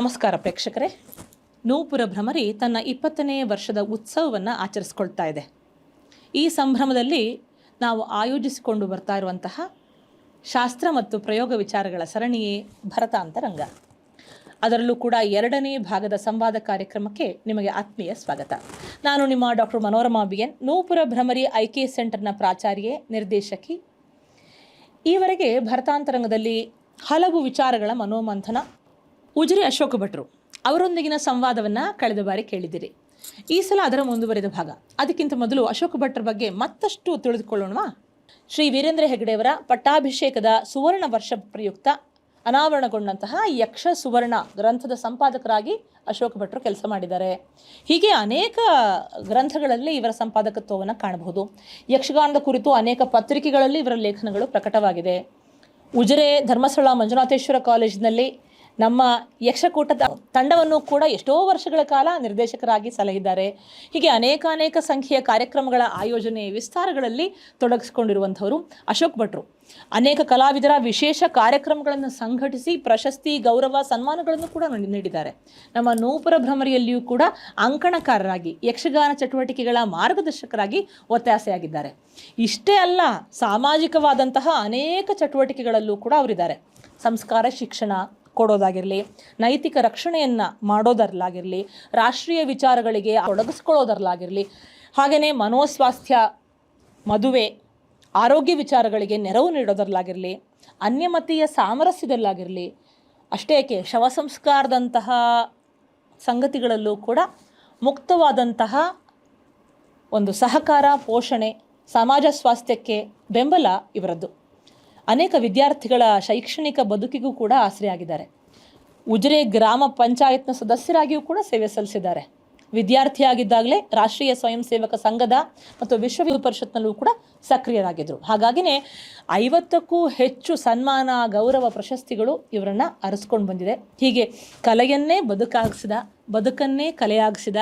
ನಮಸ್ಕಾರ ಪ್ರೇಕ್ಷಕರೇ. ನೂಪುರ ಭ್ರಮರಿ ತನ್ನ 20ನೇ ವರ್ಷದ ಉತ್ಸವವನ್ನು ಆಚರಿಸ್ಕೊಳ್ತಾ ಇದೆ. ಈ ಸಂಭ್ರಮದಲ್ಲಿ ನಾವು ಆಯೋಜಿಸಿಕೊಂಡು ಬರ್ತಾ ಇರುವಂತಹ ಶಾಸ್ತ್ರ ಮತ್ತು ಪ್ರಯೋಗ ವಿಚಾರಗಳ ಸರಣಿಯೇ ಭರತಾಂತರಂಗ. ಅದರಲ್ಲೂ ಕೂಡ 2ನೇ ಭಾಗದ ಸಂವಾದ ಕಾರ್ಯಕ್ರಮಕ್ಕೆ ನಿಮಗೆ ಆತ್ಮೀಯ ಸ್ವಾಗತ. ನಾನು ನಿಮ್ಮ ಡಾಕ್ಟರ್ ಮನೋರಮಾ BN, ನೂಪುರ ಭ್ರಮರಿ IK ಸೆಂಟರ್ನ ಪ್ರಾಚಾರ್ಯೆ, ನಿರ್ದೇಶಕಿ. ಈವರೆಗೆ ಭರತಾಂತರಂಗದಲ್ಲಿ ಹಲವು ವಿಚಾರಗಳ ಮನೋಮಂಥನ ಉಜಿರೆ ಅಶೋಕ ಭಟ್ರು ಅವರೊಂದಿಗಿನ ಸಂವಾದವನ್ನು ಕಳೆದ ಬಾರಿ ಕೇಳಿದ್ದೀರಿ. ಈ ಸಲ ಅದರ ಮುಂದುವರೆದ ಭಾಗ. ಅದಕ್ಕಿಂತ ಮೊದಲು ಅಶೋಕ ಭಟ್ರ ಬಗ್ಗೆ ಮತ್ತಷ್ಟು ತಿಳಿದುಕೊಳ್ಳೋಣವಾ? ಶ್ರೀ ವೀರೇಂದ್ರ ಹೆಗ್ಗಡೆಯವರ ಪಟ್ಟಾಭಿಷೇಕದ ಸುವರ್ಣ ವರ್ಷ ಪ್ರಯುಕ್ತ ಅನಾವರಣಗೊಂಡಂತಹ ಯಕ್ಷ ಸುವರ್ಣ ಗ್ರಂಥದ ಸಂಪಾದಕರಾಗಿ ಅಶೋಕ ಭಟ್ರು ಕೆಲಸ ಮಾಡಿದ್ದಾರೆ. ಹೀಗೆ ಅನೇಕ ಗ್ರಂಥಗಳಲ್ಲಿ ಇವರ ಸಂಪಾದಕತ್ವವನ್ನು ಕಾಣಬಹುದು. ಯಕ್ಷಗಾನದ ಕುರಿತು ಅನೇಕ ಪತ್ರಿಕೆಗಳಲ್ಲಿ ಇವರ ಲೇಖನಗಳು ಪ್ರಕಟವಾಗಿದೆ. ಉಜಿರೆ ಧರ್ಮಸ್ಥಳ ಮಂಜುನಾಥೇಶ್ವರ ಕಾಲೇಜಿನಲ್ಲಿ ನಮ್ಮ ಯಕ್ಷಕೂಟದ ತಂಡವನ್ನು ಕೂಡ ಎಷ್ಟೋ ವರ್ಷಗಳ ಕಾಲ ನಿರ್ದೇಶಕರಾಗಿ ಸಲಹಿದ್ದಾರೆ. ಹೀಗೆ ಅನೇಕ ಸಂಖ್ಯೆಯ ಕಾರ್ಯಕ್ರಮಗಳ ಆಯೋಜನೆ ವಿಸ್ತಾರಗಳಲ್ಲಿ ತೊಡಗಿಸಿಕೊಂಡಿರುವಂಥವರು ಅಶೋಕ್ ಭಟ್ರು. ಅನೇಕ ಕಲಾವಿದರ ವಿಶೇಷ ಕಾರ್ಯಕ್ರಮಗಳನ್ನು ಸಂಘಟಿಸಿ ಪ್ರಶಸ್ತಿ, ಗೌರವ, ಸನ್ಮಾನಗಳನ್ನು ಕೂಡ ನೀಡಿದ್ದಾರೆ. ನಮ್ಮ ನೂಪುರ ಭ್ರಮರಿಯಲ್ಲಿಯೂ ಕೂಡ ಅಂಕಣಕಾರರಾಗಿ ಯಕ್ಷಗಾನ ಚಟುವಟಿಕೆಗಳ ಮಾರ್ಗದರ್ಶಕರಾಗಿ ಒತ್ತಾಸೆಯಾಗಿದ್ದಾರೆ. ಇಷ್ಟೇ ಅಲ್ಲ, ಸಾಮಾಜಿಕವಾದಂತಹ ಅನೇಕ ಚಟುವಟಿಕೆಗಳಲ್ಲೂ ಕೂಡ ಅವರಿದ್ದಾರೆ. ಸಂಸ್ಕಾರ ಶಿಕ್ಷಣ ಕೊಡೋದಾಗಿರಲಿ, ನೈತಿಕ ರಕ್ಷಣೆಯನ್ನು ಮಾಡೋದರಲ್ಲಾಗಿರಲಿ, ರಾಷ್ಟ್ರೀಯ ವಿಚಾರಗಳಿಗೆ ತೊಡಗಿಸ್ಕೊಳ್ಳೋದರಲ್ಲಾಗಿರಲಿ, ಹಾಗೆಯೇ ಮನೋಸ್ವಾಸ್ಥ್ಯ, ಮದುವೆ, ಆರೋಗ್ಯ ವಿಚಾರಗಳಿಗೆ ನೆರವು ನೀಡೋದರಲ್ಲಾಗಿರಲಿ, ಅನ್ಯಮತೀಯ ಸಾಮರಸ್ಯದಲ್ಲಾಗಿರಲಿ, ಅಷ್ಟೇ ಏಕೆ ಶವ ಸಂಸ್ಕಾರದಂತಹ ಸಂಗತಿಗಳಲ್ಲೂ ಕೂಡ ಮುಕ್ತವಾದಂತಹ ಒಂದು ಸಹಕಾರ, ಪೋಷಣೆ, ಸಮಾಜ ಸ್ವಾಸ್ಥ್ಯಕ್ಕೆ ಬೆಂಬಲ ಇವರದ್ದು. ಅನೇಕ ವಿದ್ಯಾರ್ಥಿಗಳ ಶೈಕ್ಷಣಿಕ ಬದುಕಿಗೂ ಕೂಡ ಆಸರೆಯಾಗಿದ್ದಾರೆ. ಉಜಿರೆ ಗ್ರಾಮ ಪಂಚಾಯತ್ನ ಸದಸ್ಯರಾಗಿಯೂ ಕೂಡ ಸೇವೆ ಸಲ್ಲಿಸಿದ್ದಾರೆ. ವಿದ್ಯಾರ್ಥಿಯಾಗಿದ್ದಾಗಲೇ ರಾಷ್ಟ್ರೀಯ ಸ್ವಯಂ ಸೇವಕ ಸಂಘದ ಮತ್ತು ವಿಶ್ವ ಹಿಂದೂ ಪರಿಷತ್ನಲ್ಲೂ ಕೂಡ ಸಕ್ರಿಯರಾಗಿದ್ದರು. ಹಾಗಾಗಿನೇ 50ಕ್ಕೂ ಹೆಚ್ಚು ಸನ್ಮಾನ, ಗೌರವ, ಪ್ರಶಸ್ತಿಗಳು ಇವರನ್ನು ಅರಸ್ಕೊಂಡು ಬಂದಿದೆ. ಹೀಗೆ ಕಲೆಯನ್ನೇ ಬದುಕಾಗಿಸಿದ, ಬದುಕನ್ನೇ ಕಲೆಯಾಗಿಸಿದ,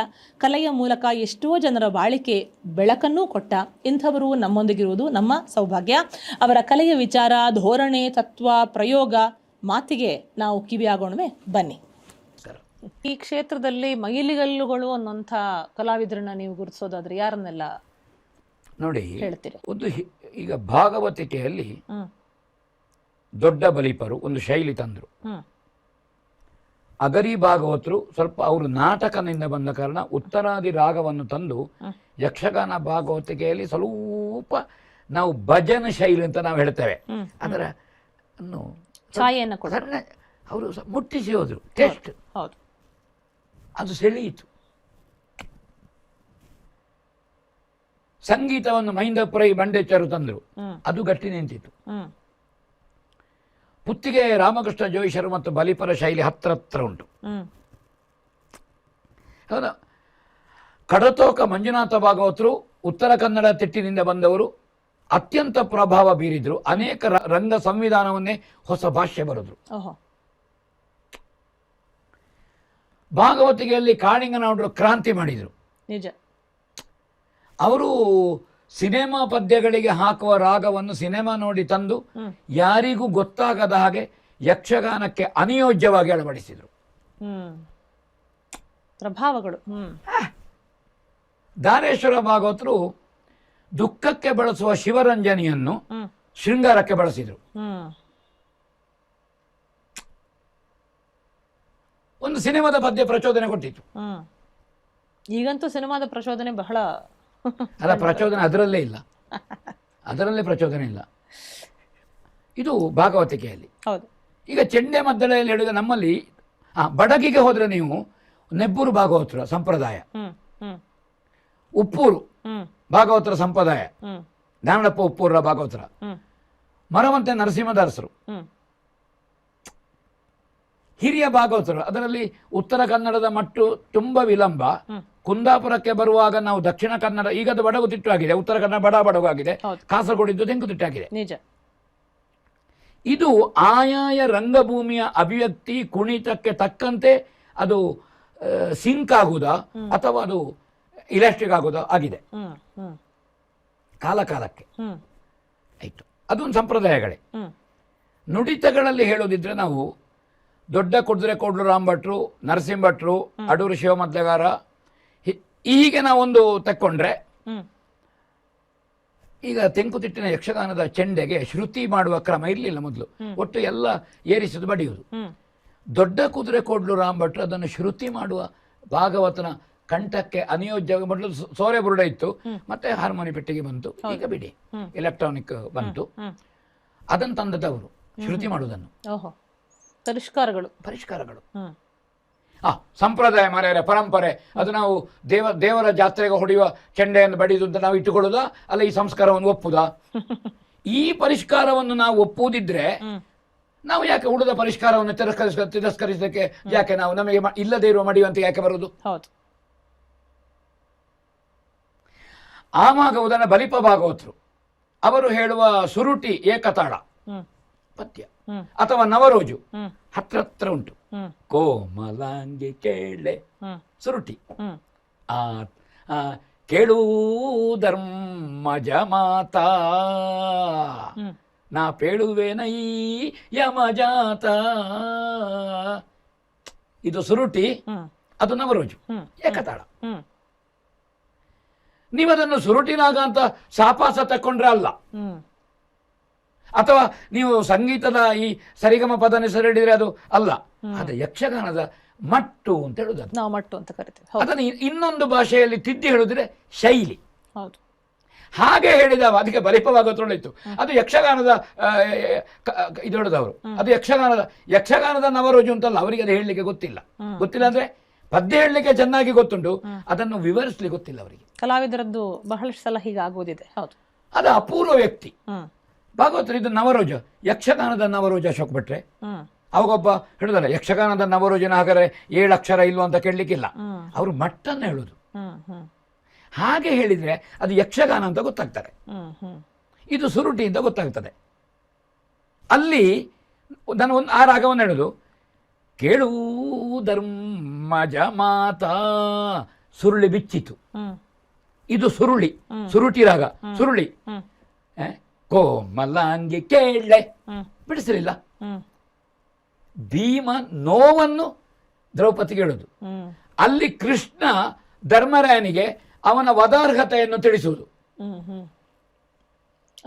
ಕಲೆಯ ಮೂಲಕ ಎಷ್ಟೋ ಜನರ ಬಾಳಿಕೆ ಬೆಳಕನ್ನೂ ಕೊಟ್ಟ ಇಂಥವರು ನಮ್ಮೊಂದಿಗಿರುವುದು ನಮ್ಮ ಸೌಭಾಗ್ಯ. ಅವರ ಕಲೆಯ ವಿಚಾರ, ಧೋರಣೆ, ತತ್ವ, ಪ್ರಯೋಗ, ಮಾತಿಗೆ ನಾವು ಕಿವಿಯಾಗೋಣವೇ ಬನ್ನಿ. ಈ ಕ್ಷೇತ್ರದಲ್ಲಿ ಮೈಲಿಗಲ್ಲುಗಳು ಅನ್ನೋಂಥ ಕಲಾವಿದರನ್ನ ನೀವು ಗುರುತಿಸೋದಾದ್ರೆ ಯಾರನ್ನೆಲ್ಲ ನೋಡಿ ಹೇಳ್ತೀರಿ? ಒಂದು ಈಗ ಭಾಗವತಿಕೆಯಲ್ಲಿ ದೊಡ್ಡ ಬಲಿಪರು ಒಂದು ಶೈಲಿ ತಂದರು. ಅಗರಿ ಭಾಗವತರು ಸ್ವಲ್ಪ ಅವರು ನಾಟಕದಿಂದ ಬಂದ ಕಾರಣ ಉತ್ತರಾದಿ ರಾಗವನ್ನು ತಂದು ಯಕ್ಷಗಾನ ಭಾಗವತಿಕೆಯಲ್ಲಿ ಸ್ವಲ್ಪ ನಾವು ಭಜನ ಶೈಲಿ ಅಂತ ನಾವು ಹೇಳ್ತೇವೆ. ಅದರ ಛಾಯೆಯನ್ನು ಅವರು ಮುಟ್ಟಿಸಿ ಹೋದ್ರು. ಟೆಸ್ಟ್ ಅದು ಸೆಳೆಯಿತು. ಸಂಗೀತವನ್ನು ಮಹಿಂದಪುರೈ ಬಂಡೆಚ್ಚರು ತಂದರು, ಅದು ಗಟ್ಟಿ ನಿಂತಿತು. ಪುತ್ತಿಗೆ ರಾಮಕೃಷ್ಣ ಜೋಯಿಸರು ಮತ್ತು ಬಲಿಪರ ಶೈಲಿ ಹತ್ರ ಉಂಟು. ಹೌದಾ? ಕಡತೋಕ ಮಂಜುನಾಥ ಭಾಗವತರು ಉತ್ತರ ಕನ್ನಡ ತಿಟ್ಟಿನಿಂದ ಬಂದವರು, ಅತ್ಯಂತ ಪ್ರಭಾವ ಬೀರಿದ್ರು. ಅನೇಕ ರಂಗ ಸಂವಿಧಾನವನ್ನೇ ಹೊಸ ಭಾಷೆ ಬರೆದ್ರು. ಭಾಗವತಿಗೆಯಲ್ಲಿ ಕಾಳಿಂಗನವರು ಕ್ರಾಂತಿ ಮಾಡಿದರು. ನಿಜ. ಅವರು ಸಿನಿಮಾ ಪದ್ಯಗಳಿಗೆ ಹಾಕುವ ರಾಗವನ್ನು ಸಿನಿಮಾ ನೋಡಿ ತಂದು ಯಾರಿಗೂ ಗೊತ್ತಾಗದ ಹಾಗೆ ಯಕ್ಷಗಾನಕ್ಕೆ ಅನಿಯೋಜ್ಯವಾಗಿ ಅಳವಡಿಸಿದರು. ಪ್ರಭಾವಗಳು. ದಾರೇಶ್ವರ ಭಾಗವತರು ದುಃಖಕ್ಕೆ ಬಳಸುವ ಶಿವರಂಜನಿಯನ್ನು ಶೃಂಗಾರಕ್ಕೆ ಬಳಸಿದರು. ಒಂದು ಸಿನಿಮಾದ ಪದ್ಯ ಪ್ರಚೋದನೆ ಕೊಟ್ಟಿತ್ತು. ಈಗಂತೂ ಸಿನಿಮಾದ ಪ್ರಚೋದನೆ ಬಹಳ ಅಲ್ಲ, ಪ್ರಚೋದನೆ ಅದರಲ್ಲೇ ಇಲ್ಲ, ಅದರಲ್ಲೇ ಪ್ರಚೋದನೆ ಇಲ್ಲ. ಇದು ಭಾಗವತಿಕೆಯಲ್ಲಿ. ಈಗ ಚೆಂಡೆ ಮದ್ದಳೆಯಲ್ಲಿ ಹೇಳಿದ ನಮ್ಮಲ್ಲಿ ಬಡಗಿಗೆ ಹೋದ್ರೆ ನೀವು ನೆಬ್ಬೂರು ಭಾಗವತರ ಸಂಪ್ರದಾಯ, ಉಪ್ಪೂರು ಭಾಗವತರ ಸಂಪ್ರದಾಯ, ನಾರಣಪ್ಪ ಉಪ್ಪೂರ ಭಾಗವತರ, ಮರವಂತೆ ನರಸಿಂಹದಾಸರು ಹಿರಿಯ ಭಾಗವತರು. ಅದರಲ್ಲಿ ಉತ್ತರ ಕನ್ನಡದ ಮಟ್ಟು ತುಂಬ ವಿಳಂಬ. ಕುಂದಾಪುರಕ್ಕೆ ಬರುವಾಗ ನಾವು ದಕ್ಷಿಣ ಕನ್ನಡ, ಈಗದು ಬಡಗು ತಿಟ್ಟು ಆಗಿದೆ, ಉತ್ತರ ಕನ್ನಡ ಬಡಗು ಆಗಿದೆ, ಕಾಸರಗೋಡಿದ್ದು ತೆಂಕು ತಿಟ್ಟಾಗಿದೆ. ಇದು ಆಯಾಯ ರಂಗಭೂಮಿಯ ಅಭಿವ್ಯಕ್ತಿ ಕುಣಿತಕ್ಕೆ ತಕ್ಕಂತೆ ಅದು ಸಿಂಕ್ ಆಗುವುದಾ ಅಥವಾ ಅದು ಇಲಾಸ್ಟಿಕ್ ಆಗುವುದಾ ಆಗಿದೆ ಕಾಲಕ್ಕೆ. ಆಯ್ತು, ಅದೊಂದು ಸಂಪ್ರದಾಯಗಳೇ. ನುಡಿತಗಳಲ್ಲಿ ಹೇಳೋದಿದ್ರೆ ನಾವು ದೊಡ್ಡ ಕುದುರೆ ಕೋಡ್ಲು ರಾಮ್ ಭಟ್ರು, ನರಸಿಂಹ ಭಟ್ರು, ಅಡೂರು ಶಿವಮದ್ಲೆಗಾರ, ಹೀಗೆ ನಾವೊಂದು ತಕ್ಕೊಂಡ್ರೆ ಈಗ ತೆಂಕುತಿಟ್ಟಿನ ಯಕ್ಷಗಾನದ ಚೆಂಡೆಗೆ ಶ್ರುತಿ ಮಾಡುವ ಕ್ರಮ ಇರಲಿಲ್ಲ ಮೊದಲು. ಒಟ್ಟು ಎಲ್ಲ ಏರಿಸುವುದು ಬಡಿಯುವುದು. ದೊಡ್ಡ ಕುದುರೆ ಕೋಡ್ಲು ರಾಮ್ ಭಟ್ರು ಅದನ್ನು ಶ್ರುತಿ ಮಾಡುವ ಭಾಗವತನ ಕಂಠಕ್ಕೆ ಅನಿಯೋಜ್ಯ ಮೊದಲು ಸೋರೆ ಬುರುಡ ಇತ್ತು, ಮತ್ತೆ ಹಾರ್ಮೋನಿ ಪೆಟ್ಟಿಗೆ ಬಂತು, ಈಗ ಬಿಡಿ ಎಲೆಕ್ಟ್ರಾನಿಕ್ ಬಂತು. ಅದನ್ನು ತಂದದವರು ಶ್ರುತಿ ಮಾಡುವುದನ್ನು. ಪರಿಷ್ಕಾರಗಳು ಸಂಪ್ರದಾಯ ಮಾರ್ಯಾರ ಪರಂಪರೆ. ಅದು ನಾವು ದೇವರ ಜಾತ್ರೆಗೆ ಹೊಡೆಯುವ ಚೆಂಡೆಯನ್ನು ಬಡಿದು ಅಂತ ನಾವು ಇಟ್ಟುಕೊಳ್ಳುದಾ, ಅಲ್ಲ ಈ ಸಂಸ್ಕಾರವನ್ನು ಒಪ್ಪುದಾ? ಈ ಪರಿಷ್ಕಾರವನ್ನು ನಾವು ಒಪ್ಪುವುದಿದ್ರೆ ನಾವು ಯಾಕೆ ಉಳಿದ ಪರಿಷ್ಕಾರವನ್ನು ತಿರಸ್ಕರಿಸಲಿಕ್ಕೆ ಯಾಕೆ ನಾವು ನಮಗೆ ಇಲ್ಲದೆ ಇರುವ ಮಡಿಯುವಂತೆ ಯಾಕೆ ಬರುವುದು? ಆಮಾಗ ಉದಾಹರಣೆ ಬಲಿಪ ಭಾಗವತರು ಅವರು ಹೇಳುವ ಸುರುಟಿ ಏಕತಾಳ ಪದ್ಯ ಅಥವಾ ನವರೋಜು ಹತ್ರ ಉಂಟು. ಕೋಮಲಾಂಗಿ ಕೇಳೆ ಸುರುಟಿ, ಕೇಳು ಧರ್ಮಜ ಮಾತಾ ನಾ ಪೇಳುವೆನೈ ಯಮಜಾತ. ಇದು ಸುರುಟಿ, ಅದು ನವರೋಜು ಏಕತಾಳ. ನೀವದನ್ನು ಸುರುಟಿನಾಗ ಅಂತ ಸಾಪಾಸ ತಕೊಂಡ್ರೆ ಅಲ್ಲ, ಅಥವಾ ನೀವು ಸಂಗೀತದ ಈ ಸರಿಗಮ ಪದ ಹೆಸರಿಡಿದ್ರೆ ಅದು ಅಲ್ಲ. ಅದು ಯಕ್ಷಗಾನದ ಮಟ್ಟು ಅಂತ ಹೇಳುದು, ನಾವು ಮಟ್ಟು ಅಂತ ಕರಿತೇವೆ. ಅದನ್ನು ಇನ್ನೊಂದು ಭಾಷೆಯಲ್ಲಿ ತಿದ್ದಿ ಹೇಳಿದ್ರೆ ಶೈಲಿ. ಹಾಗೆ ಹೇಳಿದವ ಅದಕ್ಕೆ ಬಲಿಪವಾಗುತ್ತೊಳ್ಳಿತ್ತು. ಅದು ಯಕ್ಷಗಾನದ ಇದು ಹೇಳುದವರು, ಅದು ಯಕ್ಷಗಾನದ ನವರೋಜು ಅಂತಲ್ಲ. ಅವರಿಗೆ ಅದು ಹೇಳಲಿಕ್ಕೆ ಗೊತ್ತಿಲ್ಲ ಅಂದ್ರೆ ಪದ್ಯ ಹೇಳಲಿಕ್ಕೆ ಚೆನ್ನಾಗಿ ಗೊತ್ತುಂಟು, ಅದನ್ನು ವಿವರಿಸ್ಲಿಕ್ಕೆ ಗೊತ್ತಿಲ್ಲ ಅವರಿಗೆ. ಕಲಾವಿದರದ್ದು ಬಹಳಷ್ಟು ಸಲ ಹೀಗಾಗುವುದಿದೆ. ಹೌದು, ಅದು ಅಪೂರ್ವ ವ್ಯಕ್ತಿ ಭಾಗವತರು. ಇದು ನವರೋಜ, ಯಕ್ಷಗಾನದ ನವರೋಜ ಅಶೋಕ್ ಭಟ್ರೆ. ಅವಾಗೊಬ್ಬ ಹೇಳುದಲ್ಲ ಯಕ್ಷಗಾನದ ನವರೋಜನ ಹಾಗಾದ್ರೆ 7 ಅಕ್ಷರ ಇಲ್ವ ಅಂತ ಕೇಳಲಿಕ್ಕಿಲ್ಲ, ಅವರು ಮಟ್ಟನ್ನು ಹೇಳುದು. ಹಾಗೆ ಹೇಳಿದ್ರೆ ಅದು ಯಕ್ಷಗಾನ ಅಂತ ಗೊತ್ತಾಗ್ತಾರೆ, ಇದು ಸುರುಟಿ ಅಂತ ಗೊತ್ತಾಗ್ತದೆ. ಅಲ್ಲಿ ನಾನು ಆ ರಾಗವನ್ನು ಹೇಳುದು, ಕೇಳು ಧರ್ಮಜ ಮಾತಾ ಸುರುಳಿ ಬಿಚ್ಚಿತು. ಇದು ಸುರುಟಿ ರಾಗ, ಸುರುಳಿ. ಕೋಮಲಾಂಗಿ ಕೇಳೆ ಬಿಡಿಸಲಿಲ್ಲ. ಭೀಮ ನೋವನ್ನು ದ್ರೌಪದಿಗೆ ಹೇಳುದು. ಅಲ್ಲಿ ಕೃಷ್ಣ ಧರ್ಮರಾಯನಿಗೆ ಅವನ ವದಾರ್ಹತೆಯನ್ನು ತಿಳಿಸುವುದು.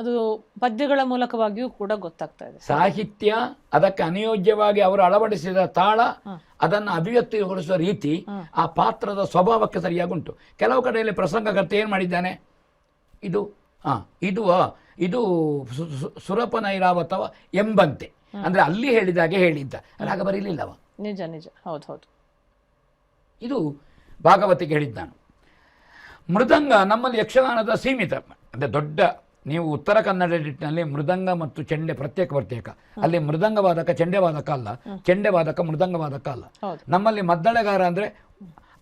ಅದು ಪದ್ಯಗಳ ಮೂಲಕವಾಗಿಯೂ ಕೂಡ ಗೊತ್ತಾಗ್ತಾ ಇದೆ. ಸಾಹಿತ್ಯ, ಅದಕ್ಕೆ ಅನಿಯೋಜ್ಯವಾಗಿ ಅವರು ಅಳವಡಿಸಿದ ತಾಳ, ಅದನ್ನು ಅಭಿವ್ಯಕ್ತಿಗೊಳಿಸುವ ರೀತಿ, ಆ ಪಾತ್ರದ ಸ್ವಭಾವಕ್ಕೆ ಸರಿಯಾಗುಂಟು. ಕೆಲವು ಕಡೆಯಲ್ಲಿ ಪ್ರಸಂಗಕರ್ತ ಏನ್ ಮಾಡಿದ್ದಾನೆ, ಇದು ಸುರಪನೈರಾವತವ ಎಂಬಂತೆ, ಅಂದ್ರೆ ಅಲ್ಲಿ ಹೇಳಿದಾಗೆ ಹೇಳಿದ್ದ, ರಾಗ ಬರೀಲಿಲ್ಲವ. ನಿಜ ನಿಜ, ಹೌದು ಹೌದು. ಇದು ಭಾಗವತಿಗೆ ಹೇಳಿದ್ದ ನಾನು. ಮೃದಂಗ ನಮ್ಮಲ್ಲಿ ಯಕ್ಷಗಾನದ ಸೀಮಿತ, ಅಂದ್ರೆ ದೊಡ್ಡ, ನೀವು ಉತ್ತರ ಕನ್ನಡ ನಿಟ್ಟಿನಲ್ಲಿ ಮೃದಂಗ ಮತ್ತು ಚೆಂಡೆ ಪ್ರತ್ಯೇಕ. ಅಲ್ಲಿ ಮೃದಂಗ ವಾದಕ ಚೆಂಡೆ ವಾದಕ ಅಲ್ಲ, ಚೆಂಡೆ ವಾದಕ ಮೃದಂಗ ವಾದಕ ಅಲ್ಲ. ನಮ್ಮಲ್ಲಿ ಮದ್ದಳೆಗಾರ ಅಂದ್ರೆ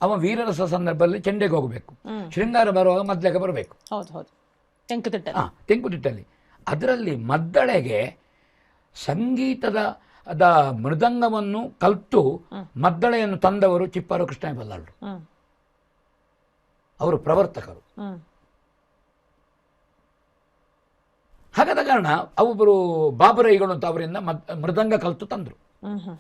ಅವ ವೀರರಸ ಸಂದರ್ಭದಲ್ಲಿ ಚೆಂಡೆಗೆ ಹೋಗಬೇಕು, ಶೃಂಗಾರ ಬರುವಾಗ ಮದ್ದಳೆಗೆ ಬರಬೇಕು. ತೆಂಕುತಿಟ್ಟಲ್ಲಿ ಅದರಲ್ಲಿ ಮದ್ದಳೆಗೆ ಸಂಗೀತದ ಮೃದಂಗವನ್ನು ಕಲ್ತು ಮದ್ದಳೆಯನ್ನು ತಂದವರು ಚಿಪ್ಪಾರು ಕೃಷ್ಣ ಬಲ್ಲಾಳರು. ಅವರು ಪ್ರವರ್ತಕರು. ಹಾಗಾದ ಕಾರಣ ಒಬ್ಬರು ಬಾಬರೈಗಳು ಅಂತ ಅವರಿಂದ ಮೃದಂಗ ಕಲ್ತು ತಂದ್ರು.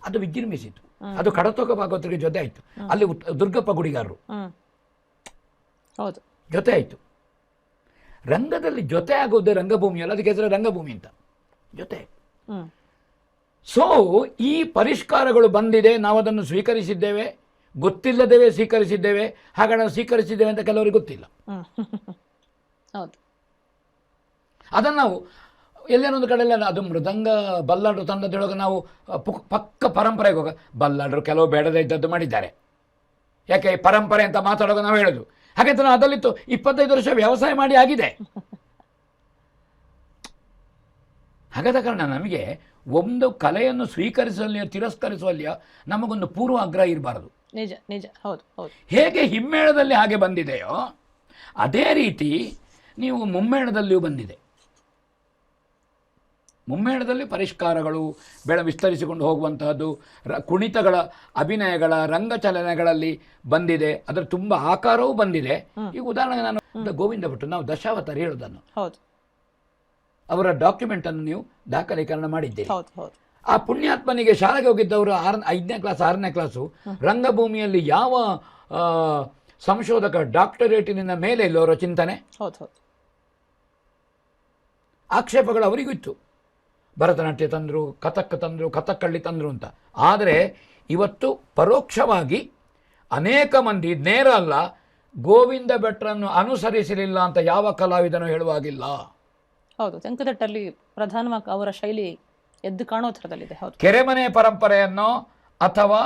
ಅದು ವಿಜೃಂಭಿಸಿತು. ಅದು ಕಡತೋಕ ಭಾಗವತರಿಗೆ ಜೊತೆ ಆಯ್ತು. ಅಲ್ಲಿ ದುರ್ಗಪ್ಪ ಗುಡಿಗಾರರು ಜೊತೆ ಆಯ್ತು. ರಂಗದಲ್ಲಿ ಜೊತೆ ಆಗೋದೇ ರಂಗಭೂಮಿಯಲ್ಲ, ಅದಕ್ಕೆ ಹೆಸರು ರಂಗಭೂಮಿ ಅಂತ. ಜೊತೆ ಸೊ ಈ ಪರಿಷ್ಕಾರಗಳು ಬಂದಿದೆ, ನಾವು ಅದನ್ನು ಸ್ವೀಕರಿಸಿದ್ದೇವೆ, ಗೊತ್ತಿಲ್ಲದೇವೆ ಸ್ವೀಕರಿಸಿದ್ದೇವೆ. ಹಾಗೆ ನಾವು ಸ್ವೀಕರಿಸಿದ್ದೇವೆ ಅಂತ ಕೆಲವರಿಗೆ ಗೊತ್ತಿಲ್ಲ. ಅದನ್ನು ನಾವು ಎಲ್ಲೇನೊಂದು ಕಡೆಯಲ್ಲ, ಅದು ಮೃದಂಗ ಬಲ್ಲಾಳರು ತಂದದೊಳಗೆ ನಾವು ಪಕ್ಕ ಪರಂಪರೆಗೆ ಹೋಗ, ಬಲ್ಲಾಳರು ಕೆಲವು ಬೇಡದೇ ಇದ್ದದ್ದು ಮಾಡಿದ್ದಾರೆ. ಯಾಕೆ ಪರಂಪರೆ ಅಂತ ಮಾತಾಡುವಾಗ ನಾವು ಹೇಳೋದು ಹಾಗಂತ ನಾವು ಅದಲ್ಲಿತ್ತು 25 ವರ್ಷ ವ್ಯವಸಾಯ ಮಾಡಿ ಆಗಿದೆ. ಹಾಗಾದ ಕಾರಣ ನಮಗೆ ಒಂದು ಕಲೆಯನ್ನು ಸ್ವೀಕರಿಸುವಲ್ಲಿಯ ತಿರಸ್ಕರಿಸುವಲ್ಲಿಯ ನಮಗೊಂದು ಪೂರ್ವ ಆಗ್ರಹ ಇರಬಾರದು. ನಿಜ ನಿಜ, ಹೌದು ಹೌದು. ಹೇಗೆ ಹಿಮ್ಮೇಳದಲ್ಲಿ ಹಾಗೆ ಬಂದಿದೆಯೋ ಅದೇ ರೀತಿ ನೀವು ಮುಮ್ಮೇಳದಲ್ಲಿಯೂ ಬಂದಿದೆ. ಮುಮ್ಮೇಳದಲ್ಲಿ ಪರಿಷ್ಕಾರಗಳು ವಿಸ್ತರಿಸಿಕೊಂಡು ಹೋಗುವಂತಹದ್ದು, ಕುಣಿತಗಳ ಅಭಿನಯಗಳ ರಂಗಚಲನೆಗಳಲ್ಲಿ ಬಂದಿದೆ. ಅದರ ತುಂಬ ಆಕಾರವೂ ಬಂದಿದೆ. ಈಗ ಉದಾಹರಣೆಗೆ ನಾನು ಗೋವಿಂದ ಭಟ್ರು, ನಾವು ದಶಾವತಾರಿ ಹೇಳುವುದನ್ನು, ಅವರ ಡಾಕ್ಯುಮೆಂಟ್ ಅನ್ನು ನೀವು ದಾಖಲೀಕರಣ ಮಾಡಿದ್ದೀರಿ. ಆ ಪುಣ್ಯಾತ್ಮನಿಗೆ ಶಾಲೆಗೆ ಹೋಗಿದ್ದವರು 5ನೇ ಕ್ಲಾಸ್ 6ನೇ ಕ್ಲಾಸು ರಂಗಭೂಮಿಯಲ್ಲಿ ಯಾವ ಸಂಶೋಧಕ ಡಾಕ್ಟರೇಟಿನ ಮೇಲೆ ಇಲ್ಲೋ ಅವರ ಚಿಂತನೆ. ಹೌದು. ಆಕ್ಷೇಪಗಳು ಅವರಿಗೂ ಇತ್ತು. ಭರತನಾಟ್ಯ ತಂದರು, ಕಥಕ್ ತಂದರು, ಕಥಕ್ಕಳ್ಳಿ ತಂದರು ಅಂತ. ಆದರೆ ಇವತ್ತು ಪರೋಕ್ಷವಾಗಿ ಅನೇಕ ಮಂದಿ, ನೇರ ಅಲ್ಲ, ಗೋವಿಂದ ಭಟ್ರನ್ನು ಅನುಸರಿಸಲಿಲ್ಲ ಅಂತ ಯಾವ ಕಲಾವಿದನು ಹೇಳುವಾಗಿಲ್ಲ. ಹೌದು, ತೆಂಕುದಟ್ಟಲ್ಲಿ ಪ್ರಧಾನವಾಗಿ ಅವರ ಶೈಲಿ ಎದ್ದು ಕಾಣೋ ಥರದಲ್ಲಿದೆ. ಹೌದು, ಕೆರೆಮನೆ ಪರಂಪರೆಯನ್ನು ಅಥವಾ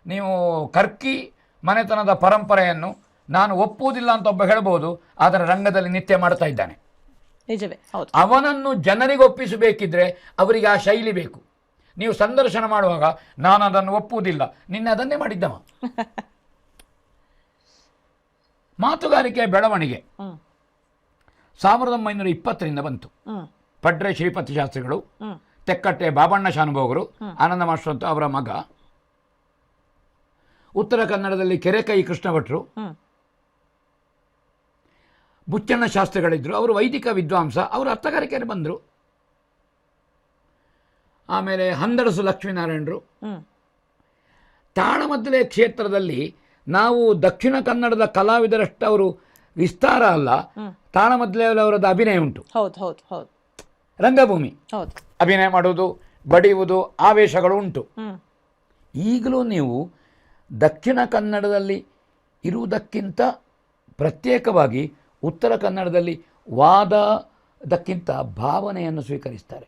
ನೀವು ಕರ್ಕಿ ಮನೆತನದ ಪರಂಪರೆಯನ್ನು ನಾನು ಒಪ್ಪುವುದಿಲ್ಲ ಅಂತ ಒಬ್ಬ ಹೇಳ್ಬೋದು, ಆದರೆ ರಂಗದಲ್ಲಿ ನಿತ್ಯ ಮಾಡ್ತಾ ಇದ್ದಾನೆ. ನಿಜವೇ. ಹೌದು, ಅವನನ್ನು ಜನರಿಗೆ ಒಪ್ಪಿಸಬೇಕಿದ್ರೆ ಅವರಿಗೆ ಆ ಶೈಲಿ ಬೇಕು. ನೀವು ಸಂದರ್ಶನ ಮಾಡುವಾಗ ನಾನು ಅದನ್ನು ಒಪ್ಪುವುದಿಲ್ಲ, ನಿನ್ನೆ ಅದನ್ನೇ ಮಾಡಿದ್ದವ. ಮಾತುಗಾರಿಕೆ ಬೆಳವಣಿಗೆ 1920ರಿಂದ ಬಂತು. ಪಡ್ರೆ ಶ್ರೀಪತಿ ಶಾಸ್ತ್ರಿಗಳು, ತೆಕ್ಕಟ್ಟೆ ಬಾಬಣ್ಣ ಶಾನುಭೋಗರು, ಆನಂದ ಮಾಸ್ಟರ್ ಅಂತ ಅವರ ಮಗ, ಉತ್ತರ ಕನ್ನಡದಲ್ಲಿ ಕೆರೆಕೈ ಕೃಷ್ಣ ಭಟ್ರು, ಬುಚ್ಚಣ್ಣ ಶಾಸ್ತ್ರಿಗಳಿದ್ರು, ಅವರು ವೈದಿಕ ವಿದ್ವಾಂಸ, ಅವರು ಅರ್ಥಗಾರಿಕೆಯಲ್ಲಿ ಬಂದರು. ಆಮೇಲೆ ಹಂದರಸು ಲಕ್ಷ್ಮೀನಾರಾಯಣರು. ತಾಳಮದ್ದಲೆ ಕ್ಷೇತ್ರದಲ್ಲಿ ನಾವು ದಕ್ಷಿಣ ಕನ್ನಡದ ಕಲಾವಿದರಷ್ಟು ಅವರು ವಿಸ್ತಾರ ಅಲ್ಲ, ತಾಳಮದ್ದಲೆಯಲ್ಲಿ ಅವರದ್ದು ಅಭಿನಯ ಉಂಟು. ಹೌದು ಹೌದು ಹೌದು, ರಂಗಭೂಮಿ ಅಭಿನಯ ಮಾಡುವುದು, ಬಡಿಯುವುದು, ಆವೇಶಗಳು ಉಂಟು. ಈಗಲೂ ನೀವು ದಕ್ಷಿಣ ಕನ್ನಡದಲ್ಲಿ ಇರುವುದಕ್ಕಿಂತ ಪ್ರತ್ಯೇಕವಾಗಿ ಉತ್ತರ ಕನ್ನಡದಲ್ಲಿ ವಾದದಕ್ಕಿಂತ ಭಾವನೆಯನ್ನು ಸ್ವೀಕರಿಸ್ತಾರೆ.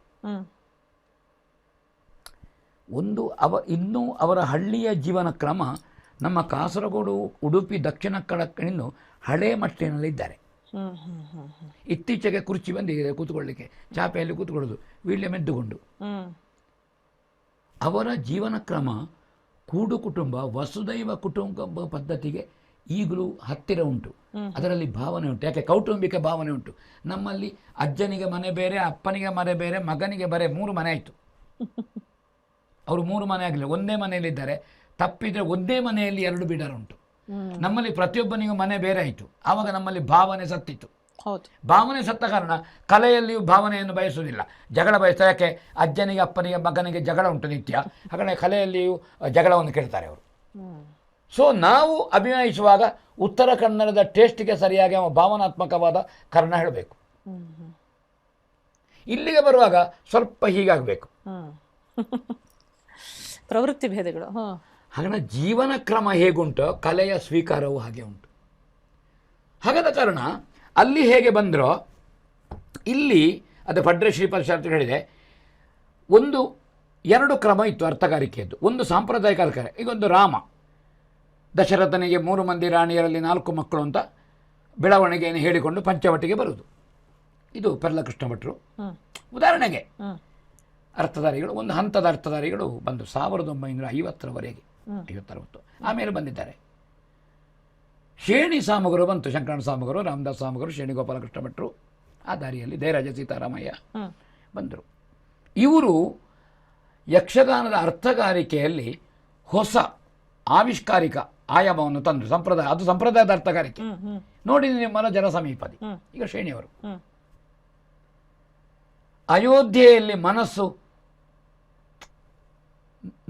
ಇನ್ನೂ ಅವರ ಹಳ್ಳಿಯ ಜೀವನ ಕ್ರಮ ನಮ್ಮ ಕಾಸರಗೋಡು, ಉಡುಪಿ, ದಕ್ಷಿಣ ಕನ್ನಡ ಹಳೇ ಮಟ್ಟಿನಲ್ಲಿದ್ದಾರೆ. ಇತ್ತೀಚೆಗೆ ಕುರ್ಚಿ ಬಂದಿದೆ ಕೂತ್ಕೊಳ್ಳಿಕ್ಕೆ, ಚಾಪೆಯಲ್ಲಿ ಕೂತ್ಕೊಳ್ಳೋದು, ವೀಳ್ಯ ಮೆದ್ದುಕೊಂಡು. ಅವರ ಜೀವನ ಕ್ರಮ ಕೂಡು ಕುಟುಂಬ, ವಸುದೈವ ಕುಟುಂಬ ಪದ್ಧತಿಗೆ ಈಗಲೂ ಹತ್ತಿರ ಉಂಟು. ಅದರಲ್ಲಿ ಭಾವನೆ ಉಂಟು. ಯಾಕೆ? ಕೌಟುಂಬಿಕ ಭಾವನೆ ಉಂಟು. ನಮ್ಮಲ್ಲಿ ಅಜ್ಜನಿಗೆ ಮನೆ ಬೇರೆ, ಅಪ್ಪನಿಗೆ ಮನೆ ಬೇರೆ, ಮಗನಿಗೆ ಬರೆ 3 ಮನೆ ಆಯಿತು. ಅವರು 3 ಮನೆ ಆಗಲಿಲ್ಲ, ಒಂದೇ ಮನೆಯಲ್ಲಿದ್ದಾರೆ. ತಪ್ಪಿದರೆ ಒಂದೇ ಮನೆಯಲ್ಲಿ 2 ಬೀಡರ್ ಉಂಟು. ನಮ್ಮಲ್ಲಿ ಪ್ರತಿಯೊಬ್ಬನಿಗೂ ಮನೆ ಬೇರೆ ಆಯಿತು. ಆವಾಗ ನಮ್ಮಲ್ಲಿ ಭಾವನೆ ಸತ್ತಿತ್ತು. ಭಾವನೆ ಸತ್ತ ಕಾರಣ ಕಲೆಯಲ್ಲಿಯೂ ಭಾವನೆಯನ್ನು ಬಯಸುವುದಿಲ್ಲ, ಜಗಳ ಬಯಸ್ತಾರೆ. ಯಾಕೆ? ಅಜ್ಜನಿಗೆ, ಅಪ್ಪನಿಗೆ, ಮಗನಿಗೆ ಜಗಳ ಉಂಟು ನಿತ್ಯ. ಹಾಗಾಗಿ ಕಲೆಯಲ್ಲಿಯೂ ಜಗಳವನ್ನು ಕೇಳ್ತಾರೆ ಅವರು. ಸೊ ನಾವು ಅಭಿನಯಿಸುವಾಗ ಉತ್ತರ ಕನ್ನಡದ ಟೇಸ್ಟ್ಗೆ ಸರಿಯಾಗಿ ಭಾವನಾತ್ಮಕವಾದ ಕಾರಣ ಹೇಳಬೇಕು. ಇಲ್ಲಿಗೆ ಬರುವಾಗ ಸ್ವಲ್ಪ ಹೀಗಾಗಬೇಕು. ಪ್ರವೃತ್ತಿ ಭೇದಗಳು. ಹಾಗಾಗಿ ಜೀವನ ಕ್ರಮ ಹೇಗುಂಟೋ ಕಲೆಯ ಸ್ವೀಕಾರವೂ ಹಾಗೆ ಉಂಟು. ಹಾಗಾದ ಕಾರಣ ಅಲ್ಲಿ ಹೇಗೆ ಬಂದರೋ ಇಲ್ಲಿ ಅದು ಪಡ್ರೆ ಶ್ರೀಪಾದ ಶಾಸ್ತ್ರಿ ಹೇಳಿದೆ, 2 ಕ್ರಮ ಇತ್ತು ಅರ್ಥಗಾರಿಕೆಯದ್ದು. ಒಂದು ಸಾಂಪ್ರದಾಯಿಕ ಅರ್ಥ. ಈಗ ಒಂದು ರಾಮ, ದಶರಥನಿಗೆ 3 ಮಂದಿ ರಾಣಿಯರಲ್ಲಿ 4 ಮಕ್ಕಳು ಅಂತ ಬೆಳವಣಿಗೆಯನ್ನು ಹೇಳಿಕೊಂಡು ಪಂಚವಟಿಗೆ ಬರುವುದು. ಇದು ಪೆರ್ಲಕೃಷ್ಣ ಭಟ್ರು. ಉದಾಹರಣೆಗೆ ಅರ್ಥಧಾರಿಗಳು, ಒಂದು ಹಂತದ ಅರ್ಥಧಾರಿಗಳು ಬಂದು 1950ರವರೆಗೆ, 50-60 ಆಮೇಲೆ ಬಂದಿದ್ದಾರೆ. ಶೇಣಿ ಸಾಮಗರು ಬಂತು, ಶಂಕರಣ ಸಾಮಗರು, ರಾಮದಾಸ್ ಸಾಮಗರು, ಶೇಣಿ ಗೋಪಾಲಕೃಷ್ಣ ಭಟ್ರು, ಆ ದಾರಿಯಲ್ಲಿ ದೇರಾಜ ಸೀತಾರಾಮಯ್ಯ ಬಂದರು. ಇವರು ಯಕ್ಷಗಾನದ ಅರ್ಥಗಾರಿಕೆಯಲ್ಲಿ ಹೊಸ ಆವಿಷ್ಕಾರಿಕ ಆಯಾಮವನ್ನು ತಂದರು. ಅದು ಸಂಪ್ರದಾಯದ ಅರ್ಥಗಾರಿಕೆ. ನೋಡಿ ನಿಮ್ಮಲ್ಲ ಜನ ಸಮೀಪದಿ. ಈಗ ಶೇಣಿಯವರು ಅಯೋಧ್ಯೆಯಲ್ಲಿ ಮನಸ್ಸು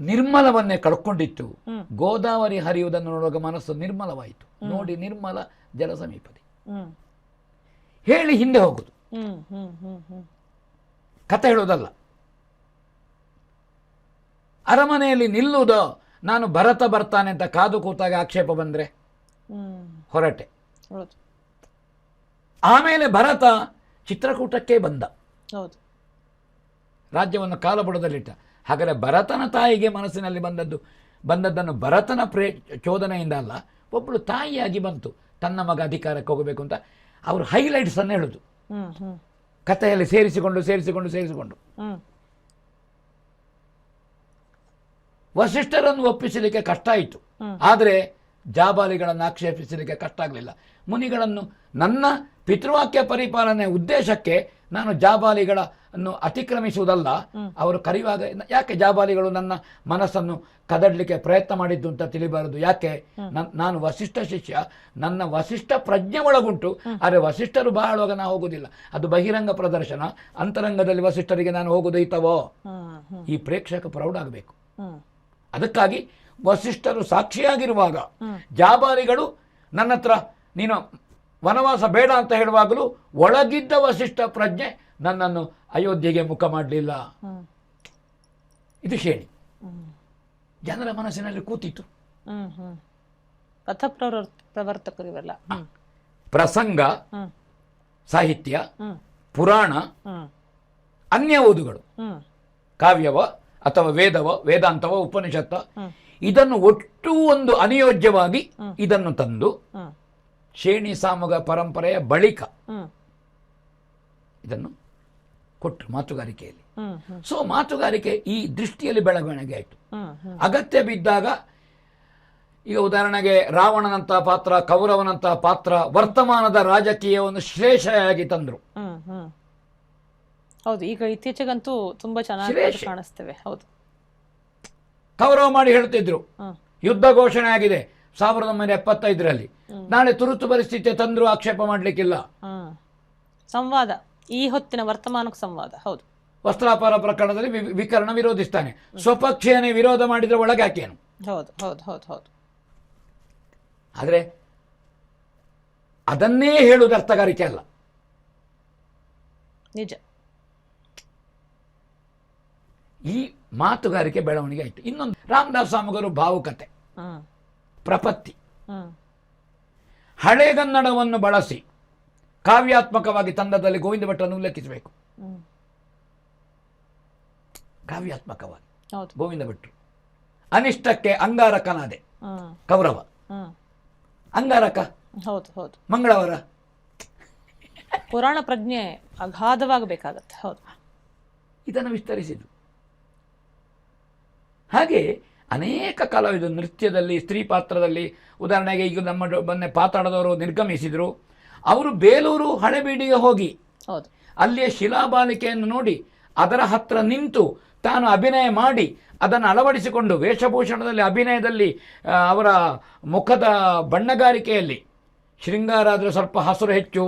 ನಿರ್ಮಲವನ್ನೇ ಕಳ್ಕೊಂಡಿತ್ತು. ಗೋದಾವರಿ ಹರಿಯುವುದನ್ನು ನೋಡುವಾಗ ಮನಸ್ಸು ನಿರ್ಮಲವಾಯಿತು. ನೋಡಿ ನಿರ್ಮಲ ಜಲ ಸಮೀಪದಿ ಹೇಳಿ ಹಿಂದೆ ಹೋಗುದು, ಕಥೆ ಹೇಳುವುದಲ್ಲ. ಅರಮನೆಯಲ್ಲಿ ನಿಲ್ಲುವುದೋ, ನಾನು ಭರತ ಬರ್ತಾನೆ ಅಂತ ಕಾದು ಕೂತಾಗ ಆಕ್ಷೇಪ ಬಂದರೆ ಹೊರಟೆ. ಆಮೇಲೆ ಭರತ ಚಿತ್ರಕೂಟಕ್ಕೆ ಬಂದ, ರಾಜ್ಯವನ್ನು ಕಾಲಬುಡದಲ್ಲಿಟ್ಟ. ಹಾಗಾದರೆ ಭರತನ ತಾಯಿಗೆ ಮನಸ್ಸಿನಲ್ಲಿ ಬಂದದ್ದನ್ನು ಭರತನ ಚೋದನೆಯಿಂದ ಅಲ್ಲ, ಒಬ್ಬಳು ತಾಯಿಯಾಗಿ ಬಂತು. ತನ್ನ ಮಗ ಅಧಿಕಾರಕ್ಕೆ ಹೋಗಬೇಕು ಅಂತ ಅವರು ಹೈಲೈಟ್ಸ್ ಅನ್ನು ಹೇಳುದು, ಕಥೆಯಲ್ಲಿ ಸೇರಿಸಿಕೊಂಡು ವಸಿಷ್ಠರನ್ನು ಒಪ್ಪಿಸಲಿಕ್ಕೆ ಕಷ್ಟ ಆಯಿತು. ಆದರೆ ಜಾಬಾಲಿಗಳನ್ನು ಆಕ್ಷೇಪಿಸಲಿಕ್ಕೆ ಕಷ್ಟ ಆಗಲಿಲ್ಲ. ಮುನಿಗಳನ್ನು ನನ್ನ ಪಿತೃವಾಕ್ಯ ಪರಿಪಾಲನೆ ಉದ್ದೇಶಕ್ಕೆ ನಾನು ಜಾಬಾಲಿಗಳನ್ನು ಅತಿಕ್ರಮಿಸುವುದಲ್ಲ. ಅವರು ಕರೆಯುವಾಗ ಯಾಕೆ ಜಾಬಾಲಿಗಳು ನನ್ನ ಮನಸ್ಸನ್ನು ಕದಡಲಿಕ್ಕೆ ಪ್ರಯತ್ನ ಮಾಡಿದ್ದು ಅಂತ ತಿಳಿಬಾರದು. ಯಾಕೆ? ನಾನು ವಸಿಷ್ಠ ಶಿಷ್ಯ, ನನ್ನ ವಸಿಷ್ಠ ಪ್ರಜ್ಞೆ ಒಳಗುಂಟು. ಆದರೆ ವಸಿಷ್ಠರು ಬಾಳುವಾಗ ನಾನು ಹೋಗುವುದಿಲ್ಲ. ಅದು ಬಹಿರಂಗ ಪ್ರದರ್ಶನ. ಅಂತರಂಗದಲ್ಲಿ ವಸಿಷ್ಠರಿಗೆ ನಾನು ಹೋಗುದೈತವೋ? ಈ ಪ್ರೇಕ್ಷಕ ಪ್ರೌಢಾಗಬೇಕು. ಅದಕ್ಕಾಗಿ ವಸಿಷ್ಠರು ಸಾಕ್ಷಿಯಾಗಿರುವಾಗ ಜಾಬಾಲಿಗಳು ನನ್ನ ಹತ್ರ ನೀನು ವನವಾಸ ಬೇಡ ಅಂತ ಹೇಳುವಾಗಲೂ ಒಳಗಿದ್ದ ವಸಿಷ್ಠ ಪ್ರಜ್ಞೆ ನನ್ನನ್ನು ಅಯೋಧ್ಯೆಗೆ ಮುಖ ಮಾಡಲಿಲ್ಲ. ಇದು ಶೇಣಿ ಜನರ ಮನಸ್ಸಿನಲ್ಲಿ ಕೂತಿತ್ತು. ಪ್ರವರ್ತಕರು ಇವೆಲ್ಲ ಪ್ರಸಂಗ ಸಾಹಿತ್ಯ, ಪುರಾಣ, ಅನ್ಯ ಓದುಗಳು, ಕಾವ್ಯವ ಅಥವಾ ವೇದವ, ವೇದಾಂತವ, ಉಪನಿಷತ್ತ, ಇದನ್ನು ಒಟ್ಟು ಒಂದು ಅನಿಯೋಜ್ಯವಾಗಿ ಇದನ್ನು ತಂದು ಶೇಣಿ ಸಾಮಗ ಪರಂಪರೆಯ ಬಳಿಕ ಇದನ್ನು ಕೊಟ್ಟರು ಮಾತುಗಾರಿಕೆಯಲ್ಲಿ. ಸೊ ಮಾತುಗಾರಿಕೆ ಈ ದೃಷ್ಟಿಯಲ್ಲಿ ಬೆಳವಣಿಗೆ ಆಯಿತು. ಅಗತ್ಯ ಬಿದ್ದಾಗ ಈಗ ಉದಾಹರಣೆಗೆ ರಾವಣನಂತಹ ಪಾತ್ರ, ಕೌರವನಂತಹ ಪಾತ್ರ ವರ್ತಮಾನದ ರಾಜಕೀಯವನ್ನು ಶ್ಲೇಷೆಯಾಗಿ ತಂದರು. ಹೌದು, ಈಗ ಇತ್ತೀಚೆಗಂತೂ ತುಂಬಾ ಚೆನ್ನಾಗಿ ಕಾಣಿಸ್ತೇವೆ. ಹೌದು, ಕೌರವ ಮಾಡಿ ಹೇಳ್ತಿದ್ರು ಯುದ್ಧ ಘೋಷಣೆ ಆಗಿದೆ 1975ರಲ್ಲಿ, ನಾಳೆ ತುರ್ತು ಪರಿಸ್ಥಿತಿ ತಂದ್ರು ಆಕ್ಷೇಪ ಮಾಡ್ಲಿಕ್ಕಿಲ್ಲ. ಸಂವಾದ, ಈ ಹೊತ್ತಿನ ವರ್ತಮಾನಕ್ಕೆ ಸಂವಾದ. ಹೌದು, ವಸ್ತ್ರಾಪಾರ ಪ್ರಕರಣದಲ್ಲಿ ವಿಕರ್ಣ ವಿರೋಧಿಸ್ತಾನೆ, ಸ್ವಪಕ್ಷೇನೆ ವಿರೋಧ ಮಾಡಿದ್ರೆ ಒಳಗೆ ಹಾಕೇನು. ಹೌದು ಹೌದು ಹೌದು ಹೌದು. ಆದರೆ ಅದನ್ನೇ ಹೇಳುವುದು ಅರ್ಥಗಾರಿಕೆ ಅಲ್ಲ. ನಿಜ. ಈ ಮಾತುಗಾರಿಕೆ ಬೆಳವಣಿಗೆ ಆಯಿತು. ಇನ್ನೊಂದು ರಾಮದಾಸ್ ಸ್ವಾಮಿಗಳು ಭಾವುಕತೆ, ಪ್ರಪತ್ತಿ, ಹಳೆಗನ್ನಡವನ್ನು ಬಳಸಿ ಕಾವ್ಯಾತ್ಮಕವಾಗಿ ತಂದದಲ್ಲಿ ಗೋವಿಂದ ಭಟ್ಟರನ್ನು ಉಲ್ಲೇಖಿಸಬೇಕು. ಕಾವ್ಯಾತ್ಮಕವಾಗಿ ಗೋವಿಂದ ಭಟ್ರು. ಅನಿಷ್ಟಕ್ಕೆ ಅಂಗಾರಕನಾದೆ ಕೌರವ, ಅಂಗಾರಕ ಮಂಗಳವಾರ. ಪುರಾಣ ಪ್ರಜ್ಞೆ ಅಗಾಧವಾಗಬೇಕಾಗತ್ತೆ. ಹೌದು, ಇದನ್ನು ವಿಸ್ತರಿಸಿದ್ರು. ಹಾಗೆ ಅನೇಕ ಕಲಾವಿದರು ನೃತ್ಯದಲ್ಲಿ, ಸ್ತ್ರೀ ಪಾತ್ರದಲ್ಲಿ, ಉದಾಹರಣೆಗೆ ಈಗ ನಮ್ಮ ಮೊನ್ನೆ ಪಾತಾಳದವರು ನಿರ್ಗಮಿಸಿದರು. ಅವರು ಬೇಲೂರು ಹಳೆಬೀಡಿಗೆ ಹೋಗಿ ಅಲ್ಲಿಯ ಶಿಲಾಬಾಲಿಕೆಯನ್ನು ನೋಡಿ ಅದರ ಹತ್ರ ನಿಂತು ತಾನು ಅಭಿನಯ ಮಾಡಿ ಅದನ್ನು ಅಳವಡಿಸಿಕೊಂಡು ವೇಷಭೂಷಣದಲ್ಲಿ, ಅಭಿನಯದಲ್ಲಿ, ಅವರ ಮುಖದ ಬಣ್ಣಗಾರಿಕೆಯಲ್ಲಿ ಶೃಂಗಾರ ಆದರೆ ಸ್ವಲ್ಪ ಹಸಿರು ಹೆಚ್ಚು,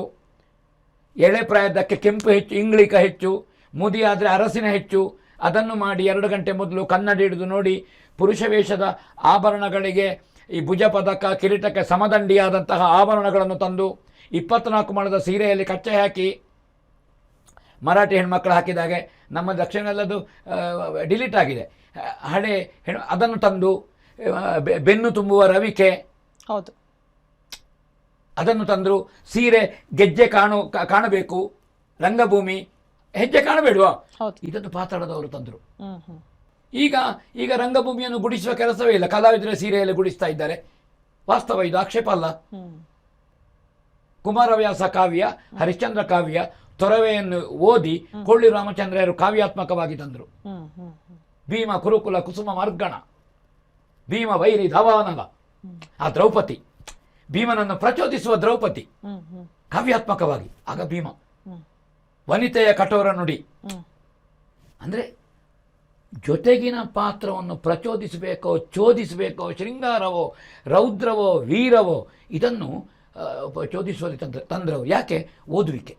ಎಳೆ ಪ್ರಾಯದಕ್ಕೆ ಕೆಂಪು ಹೆಚ್ಚು, ಇಂಗ್ಳಿಕ ಹೆಚ್ಚು, ಮುದಿ ಆದರೆ ಅರಸಿನ ಹೆಚ್ಚು, ಅದನ್ನು ಮಾಡಿ 2 ಗಂಟೆ ಮೊದಲು ಕನ್ನಡಿ ಹಿಡಿದು ನೋಡಿ ಪುರುಷ ವೇಷದ ಆಭರಣಗಳಿಗೆ ಈ ಭುಜ ಪದಕ, ಕಿರೀಟಕ್ಕೆ ಸಮದಂಡಿಯಾದಂತಹ ಆಭರಣಗಳನ್ನು ತಂದು 24 ಮೊಳದ ಸೀರೆಯಲ್ಲಿ ಕಚ್ಚೆ ಹಾಕಿ, ಮರಾಠಿ ಹೆಣ್ಮಕ್ಳು ಹಾಕಿದಾಗೆ ನಮ್ಮ ದಕ್ಷಿಣದಲ್ಲದು ಡಿಲೀಟ್ ಆಗಿದೆ, ಹಳೆ ಹೆಣ್ಣು ಅದನ್ನು ತಂದು ಬೆನ್ನು ತುಂಬುವ ರವಿಕೆ, ಹೌದು, ಅದನ್ನು ತಂದರು. ಸೀರೆ ಗೆಜ್ಜೆ ಕಾಣಬೇಕು, ರಂಗಭೂಮಿ ಹೆಜ್ಜೆ ಕಾಣಬೇಡುವ, ಇದನ್ನು ಪಾತಾಳದವರು ತಂದರು. ಈಗ ರಂಗಭೂಮಿಯನ್ನು ಗುಡಿಸುವ ಕೆಲಸವೇ ಇಲ್ಲ, ಕಲಾವಿದರ ಸೀರೆಯಲ್ಲಿ ಗುಡಿಸ್ತಾ ಇದ್ದಾರೆ. ವಾಸ್ತವ, ಇದು ಆಕ್ಷೇಪ ಅಲ್ಲ. ಕುಮಾರವ್ಯಾಸ ಕಾವ್ಯ, ಹರಿಶ್ಚಂದ್ರ ಕಾವ್ಯ, ತೊರವೆಯನ್ನು ಓದಿ ಕೊಳ್ಳಿ ರಾಮಚಂದ್ರರು ಕಾವ್ಯಾತ್ಮಕವಾಗಿ ತಂದರು. ಭೀಮ ಕುರುಕುಲ ಕುಸುಮ ಮಾರ್ಗಣ, ಭೀಮ ವೈರಿ ಧವಾನಲ, ಆ ದ್ರೌಪದಿ, ಭೀಮನನ್ನು ಪ್ರಚೋದಿಸುವ ದ್ರೌಪದಿ ಕಾವ್ಯಾತ್ಮಕವಾಗಿ. ಆಗ ಭೀಮ ವನಿತೆಯ ಕಠೋರ ನುಡಿ. ಅಂದರೆ ಜೊತೆಗಿನ ಪಾತ್ರವನ್ನು ಪ್ರಚೋದಿಸಬೇಕೋ, ಚೋದಿಸಬೇಕೋ, ಶೃಂಗಾರವೋ, ರೌದ್ರವೋ, ವೀರವೋ, ಇದನ್ನು ಚೋದಿಸುವಲ್ಲಿ ತಂದ್ರವು. ಯಾಕೆ? ಓದುವಿಕೆ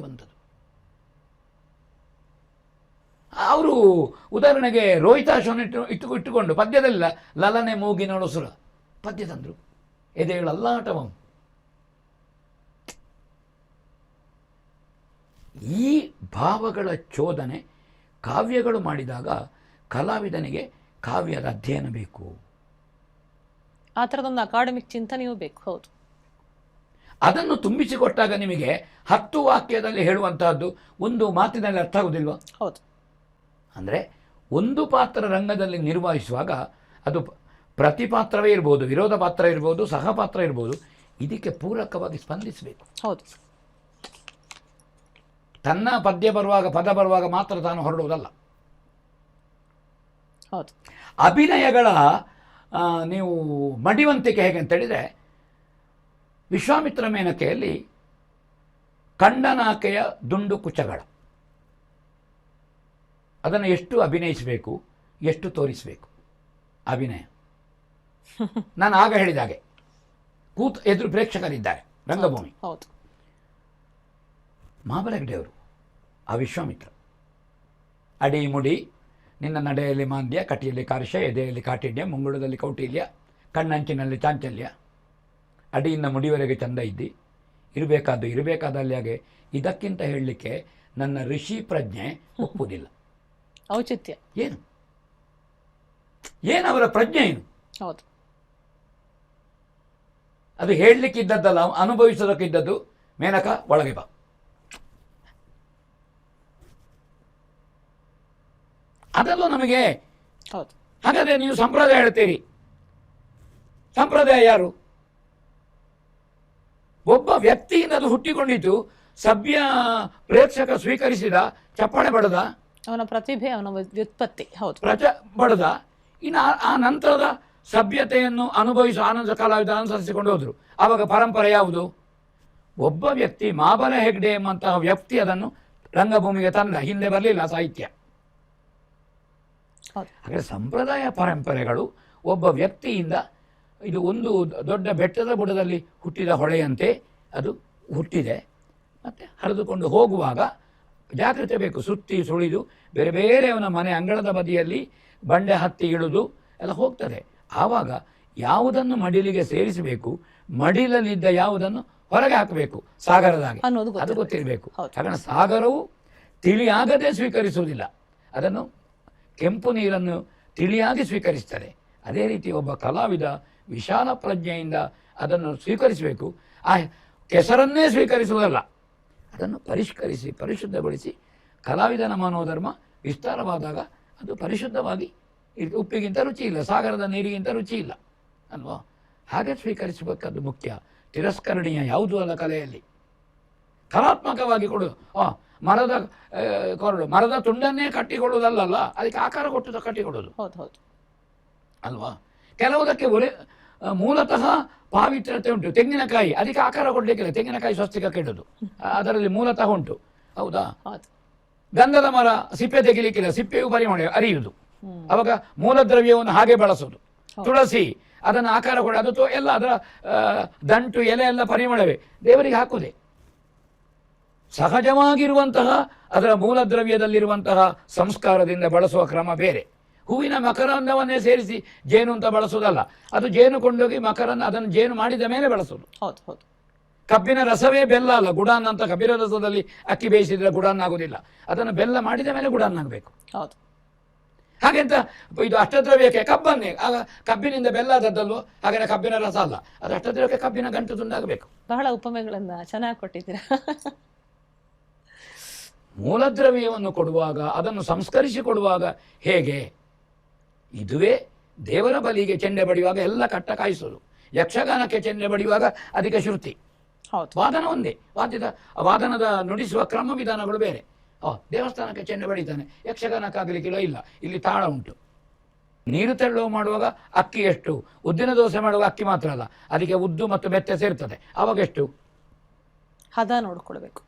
ಬಂತದ್ದು. ಅವರು ಉದಾಹರಣೆಗೆ ರೋಹಿತಾಶ್ವವನ್ನು ಇಟ್ಟುಕೊಂಡು ಪದ್ಯದಲ್ಲ ಲಲನೆ ಮೂಗಿನೊಳು ಸುರ ಪದ್ಯ ತಂದರು. ಎದೆಗಳಲ್ಲಾಟವಂ. ಈ ಭಾವಗಳ ಚೋದನೆ ಕಾವ್ಯಗಳು ಮಾಡಿದಾಗ ಕಲಾವಿದನಿಗೆ ಕಾವ್ಯದ ಅಧ್ಯಯನ ಬೇಕು. ಆ ಥರದೊಂದು ಅಕಾಡೆಮಿಕ್ ಚಿಂತನೆಯೂ ಬೇಕು. ಹೌದು, ಅದನ್ನು ತುಂಬಿಸಿಕೊಟ್ಟಾಗ ನಿಮಗೆ 10 ವಾಕ್ಯದಲ್ಲಿ ಹೇಳುವಂತಹದ್ದು ಒಂದು ಮಾತಿನಲ್ಲಿ ಅರ್ಥ ಆಗುವುದಿಲ್ವ? ಹೌದು. ಅಂದರೆ ಒಂದು ಪಾತ್ರ ರಂಗದಲ್ಲಿ ನಿರ್ವಹಿಸುವಾಗ ಅದು ಪ್ರತಿ ಪಾತ್ರವೇ ಇರ್ಬೋದು, ವಿರೋಧ ಪಾತ್ರ ಇರ್ಬೋದು, ಸಹ ಪಾತ್ರ ಇರ್ಬೋದು, ಇದಕ್ಕೆ ಪೂರಕವಾಗಿ ಸ್ಪಂದಿಸಬೇಕು. ಹೌದು. ತನ್ನ ಪದ್ಯ ಬರುವಾಗ, ಪದ ಬರುವಾಗ ಮಾತ್ರ ತಾನು ಹೊರಡುವುದಲ್ಲ. ಹೌದು. ಅಭಿನಯಗಳ ನೀವು ಮಡಿವಂತಿಕೆ ಹೇಗೆ ಅಂತೇಳಿದರೆ, ವಿಶ್ವಾಮಿತ್ರ ಮೇನಕೆಯಲ್ಲಿ ಖಂಡನಾಕೆಯ ದುಂಡು ಕುಚಗಳ ಅದನ್ನು ಎಷ್ಟು ಅಭಿನಯಿಸಬೇಕು, ಎಷ್ಟು ತೋರಿಸಬೇಕು ಅಭಿನಯ. ನಾನು ಆಗ ಹೇಳಿದಾಗೆ ಎದುರು ಪ್ರೇಕ್ಷಕರಿದ್ದಾರೆ ರಂಗಭೂಮಿ. ಹೌದು. ಮಹಾಬಲ ಹೆಗ್ಡೆಯವರು ಆ ವಿಶ್ವಾಮಿತ್ರ, ಅಡಿ ಮುಡಿ ನಿನ್ನ ನಡೆಯಲ್ಲಿ ಮಾಂದ್ಯ, ಕಟಿಯಲ್ಲಿ ಕಾರ್ಶ, ಎದೆಯಲ್ಲಿ ಕಾಠಿಣ್ಯ, ಮುಂಗುಳದಲ್ಲಿ ಕೌಟಿಲ್ಯ, ಕಣ್ಣಂಚಿನಲ್ಲಿ ಚಾಂಚಲ್ಯ, ಅಡಿಯಿಂದ ಮುಡಿವರೆಗೆ ಚಂದ ಇದ್ದಿ, ಇರಬೇಕಾದಲ್ಲಿ ಹಾಗೆ. ಇದಕ್ಕಿಂತ ಹೇಳಲಿಕ್ಕೆ ನನ್ನ ಋಷಿ ಪ್ರಜ್ಞೆ ಒಪ್ಪುವುದಿಲ್ಲ. ಔಚಿತ್ಯ ಏನು ಅವರ ಪ್ರಜ್ಞೆ ಏನು? ಹೌದು. ಅದು ಹೇಳಲಿಕ್ಕಿದ್ದದ್ದಲ್ಲ, ಅನುಭವಿಸೋದಕ್ಕಿದ್ದದ್ದು. ಮೇನಕ ಒಳಗೆ ಬಾ, ಅದಲ್ಲೂ ನಮಗೆ. ಹೌದು. ಹಾಗಾದ್ರೆ ನೀವು ಸಂಪ್ರದಾಯ ಹೇಳ್ತೀರಿ. ಸಂಪ್ರದಾಯ ಯಾರು? ಒಬ್ಬ ವ್ಯಕ್ತಿಯಿಂದ ಅದು ಹುಟ್ಟಿಕೊಂಡಿದ್ದು, ಸಭ್ಯ ಪ್ರೇಕ್ಷಕ ಸ್ವೀಕರಿಸಿದ, ಚಪ್ಪಾಳೆ ಬಡದ, ಅವನ ಪ್ರತಿಭೆ, ಅವನ ವ್ಯುತ್ಪತ್ತಿ. ಹೌದು. ಬಡದ. ಇನ್ನು ಆ ನಂತರದ ಸಭ್ಯತೆಯನ್ನು ಅನುಭವಿಸುವ ಆನಂದ ಕಲಾವಿದ ಅನುಸರಿಸಿಕೊಂಡು ಹೋದ್ರು. ಆವಾಗ ಪರಂಪರೆ ಯಾವುದು? ಒಬ್ಬ ವ್ಯಕ್ತಿ, ಮಹಾಬಲ ಹೆಗ್ಡೆ ಎಂಬಂತಹ ವ್ಯಕ್ತಿ ಅದನ್ನು ರಂಗಭೂಮಿಗೆ ತಂದ. ಹಿಂದೆ ಬರಲಿಲ್ಲ ಸಾಹಿತ್ಯ. ಹಾಗೆ ಸಂಪ್ರದಾಯ ಪರಂಪರೆಗಳು ಒಬ್ಬ ವ್ಯಕ್ತಿಯಿಂದ, ಇದು ಒಂದು ದೊಡ್ಡ ಬೆಟ್ಟದ ಬುಡದಲ್ಲಿ ಹುಟ್ಟಿದ ಹೊಳೆಯಂತೆ ಅದು ಹುಟ್ಟಿದೆ. ಮತ್ತು ಹರಿದುಕೊಂಡು ಹೋಗುವಾಗ ಜಾಗ್ರತೆ ಬೇಕು. ಸುತ್ತಿ ಸುಳಿದು ಬೇರೆ ಬೇರೆಯವನ ಮನೆ ಅಂಗಳದ ಬದಿಯಲ್ಲಿ ಬಂಡೆ ಹತ್ತಿ ಇಳಿದು ಎಲ್ಲ ಹೋಗ್ತದೆ. ಆವಾಗ ಯಾವುದನ್ನು ಮಡಿಲಿಗೆ ಸೇರಿಸಬೇಕು, ಮಡಿಲಲ್ಲಿದ್ದ ಯಾವುದನ್ನು ಹೊರಗೆ ಹಾಕಬೇಕು, ಸಾಗರದಾಗೆ ಅದು ಗೊತ್ತಿರಬೇಕು. ಕಾರಣ ಸಾಗರವು ತಿಳಿಯಾಗದೆ ಸ್ವೀಕರಿಸುವುದಿಲ್ಲ, ಅದನ್ನು ಕೆಂಪು ನೀರನ್ನು ತಿಳಿಯಾಗಿ ಸ್ವೀಕರಿಸ್ತಾರೆ. ಅದೇ ರೀತಿ ಒಬ್ಬ ಕಲಾವಿದ ವಿಶಾಲ ಪ್ರಜ್ಞೆಯಿಂದ ಅದನ್ನು ಸ್ವೀಕರಿಸಬೇಕು. ಆ ಕೆಸರನ್ನೇ ಸ್ವೀಕರಿಸುವುದಲ್ಲ, ಅದನ್ನು ಪರಿಷ್ಕರಿಸಿ ಪರಿಶುದ್ಧಗೊಳಿಸಿ. ಕಲಾವಿದನ ಮನೋಧರ್ಮ ವಿಸ್ತಾರವಾದಾಗ ಅದು ಪರಿಶುದ್ಧವಾಗಿ ಉಪ್ಪಿಗಿಂತ ರುಚಿ ಇಲ್ಲ, ಸಾಗರದ ನೀರಿಗಿಂತ ರುಚಿ ಇಲ್ಲ ಅಲ್ವಾ? ಹಾಗೆ ಸ್ವೀಕರಿಸಬೇಕದ್ದು ಮುಖ್ಯ. ತಿರಸ್ಕರಣೀಯ ಯಾವುದೂ ಅಲ್ಲ ಕಲೆಯಲ್ಲಿ. ಕಲಾತ್ಮಕವಾಗಿ ಕೊಡೋದು, ಮರದ ಕೊರಡು, ಮರದ ತುಂಡನ್ನೇ ಕಟ್ಟಿಕೊಳ್ಳುವುದಲ್ಲ, ಅದಕ್ಕೆ ಆಕಾರ ಕೊಟ್ಟು ಕಟ್ಟಿಕೊಡೋದು ಅಲ್ವಾ? ಕೆಲವುದಕ್ಕೆ ಮೂಲತಃ ಪಾವಿತ್ರ್ಯತೆ ಉಂಟು. ತೆಂಗಿನಕಾಯಿ, ಅದಕ್ಕೆ ಆಕಾರ ಕೊಡಲಿಕ್ಕಿಲ್ಲ, ತೆಂಗಿನಕಾಯಿ ಸ್ವಸ್ತಿಕಕ್ಕೆ ಇಡೋದು, ಅದರಲ್ಲಿ ಮೂಲತಃ ಉಂಟು. ಹೌದಾ? ಗಂಧದ ಮರ ಸಿಪ್ಪೆ ತೆಗಿಲಿಕ್ಕಿಲ್ಲ, ಸಿಪ್ಪೆಯು ಪರಿಮಳ ಅರಿಯುವುದು. ಅವಾಗ ಮೂಲ ದ್ರವ್ಯವನ್ನು ಹಾಗೆ ಬಳಸೋದು. ತುಳಸಿ ಅದನ್ನು ಆಕಾರ ಕೊಡ, ಅದು ಎಲ್ಲ ಅದರ ದಂಟು ಎಲೆ ಎಲ್ಲ ಪರಿಮಳವೇ, ದೇವರಿಗೆ ಹಾಕುವುದೇ. ಸಹಜವಾಗಿರುವಂತಹ ಅದರ ಮೂಲ ದ್ರವ್ಯದಲ್ಲಿರುವಂತಹ ಸಂಸ್ಕಾರದಿಂದ ಬಳಸುವ ಕ್ರಮ ಬೇರೆ. ಹೂವಿನ ಮಕರಂದವನ್ನೇ ಸೇರಿಸಿ ಜೇನು ಅಂತ ಬಳಸೋದಲ್ಲ, ಅದು ಜೇನು ಕೊಂಡೋಗಿ ಮಕರನ್ನ ಅದನ್ನು ಜೇನು ಮಾಡಿದ ಮೇಲೆ ಬಳಸೋದು. ಕಬ್ಬಿನ ರಸವೇ ಬೆಲ್ಲ ಅಲ್ಲ, ಗುಡಾನ್ ಅಂತ. ಕಬ್ಬಿನ ರಸದಲ್ಲಿ ಅಕ್ಕಿ ಬೇಯಿಸಿದ್ರೆ ಗುಡಾನ್ ಆಗುದಿಲ್ಲ, ಅದನ್ನು ಬೆಲ್ಲ ಮಾಡಿದ ಮೇಲೆ ಗುಡಾನ್ ಆಗಬೇಕು. ಹಾಗೆಂತ ಇದು ಅಷ್ಟದ್ರವ್ಯಕ್ಕೆ ಕಬ್ಬನ್ನೇ, ಆಗ ಕಬ್ಬಿನಿಂದ ಬೆಲ್ಲ ಆದದ್ದಲ್ವೋ, ಹಾಗೆ ಕಬ್ಬಿನ ರಸ ಅಲ್ಲ, ಅದು ಅಷ್ಟದ್ರವ್ಯಕ್ಕೆ ಕಬ್ಬಿನ ಗಂಟು ತುಂಡಾಗಬೇಕು. ಬಹಳ ಉಪಮೆಗಳನ್ನ ಚೆನ್ನಾಗಿ ಕೊಟ್ಟಿದ್ದೀರಾ. ಮೂಲದ್ರವ್ಯವನ್ನು ಕೊಡುವಾಗ, ಅದನ್ನು ಸಂಸ್ಕರಿಸಿ ಕೊಡುವಾಗ ಹೇಗೆ? ಇದುವೇ ದೇವರ ಬಲಿಗೆ ಚೆಂಡೆ ಬಡಿಯುವಾಗ ಎಲ್ಲ ಕಟ್ಟ ಕಾಯಿಸೋದು. ಯಕ್ಷಗಾನಕ್ಕೆ ಚೆಂಡೆ ಬಡಿಯುವಾಗ ಅದಕ್ಕೆ ಶ್ರುತಿ, ವಾದನ ಒಂದೇ. ವಾದನದ ನುಡಿಸುವ ಕ್ರಮ ವಿಧಾನಗಳು ಬೇರೆ. ದೇವಸ್ಥಾನಕ್ಕೆ ಚೆಂಡೆ ಬಡಿತಾನೆ, ಯಕ್ಷಗಾನಕ್ಕಾಗಲಿಕ್ಕಿಲ್ಲ, ಇಲ್ಲ, ಇಲ್ಲಿ ತಾಳ ಉಂಟು. ನೀರು ತೆಳ್ಳುವ ಮಾಡುವಾಗ ಅಕ್ಕಿ ಎಷ್ಟು, ಉದ್ದಿನ ದೋಸೆ ಮಾಡುವಾಗ ಅಕ್ಕಿ ಮಾತ್ರ ಅಲ್ಲ, ಅದಕ್ಕೆ ಉದ್ದು ಮತ್ತು ಬೆತ್ತೆ ಸೇರ್ತದೆ, ಆವಾಗ ಎಷ್ಟು ಹದ ನೋಡ್ಕೊಳ್ಬೇಕು.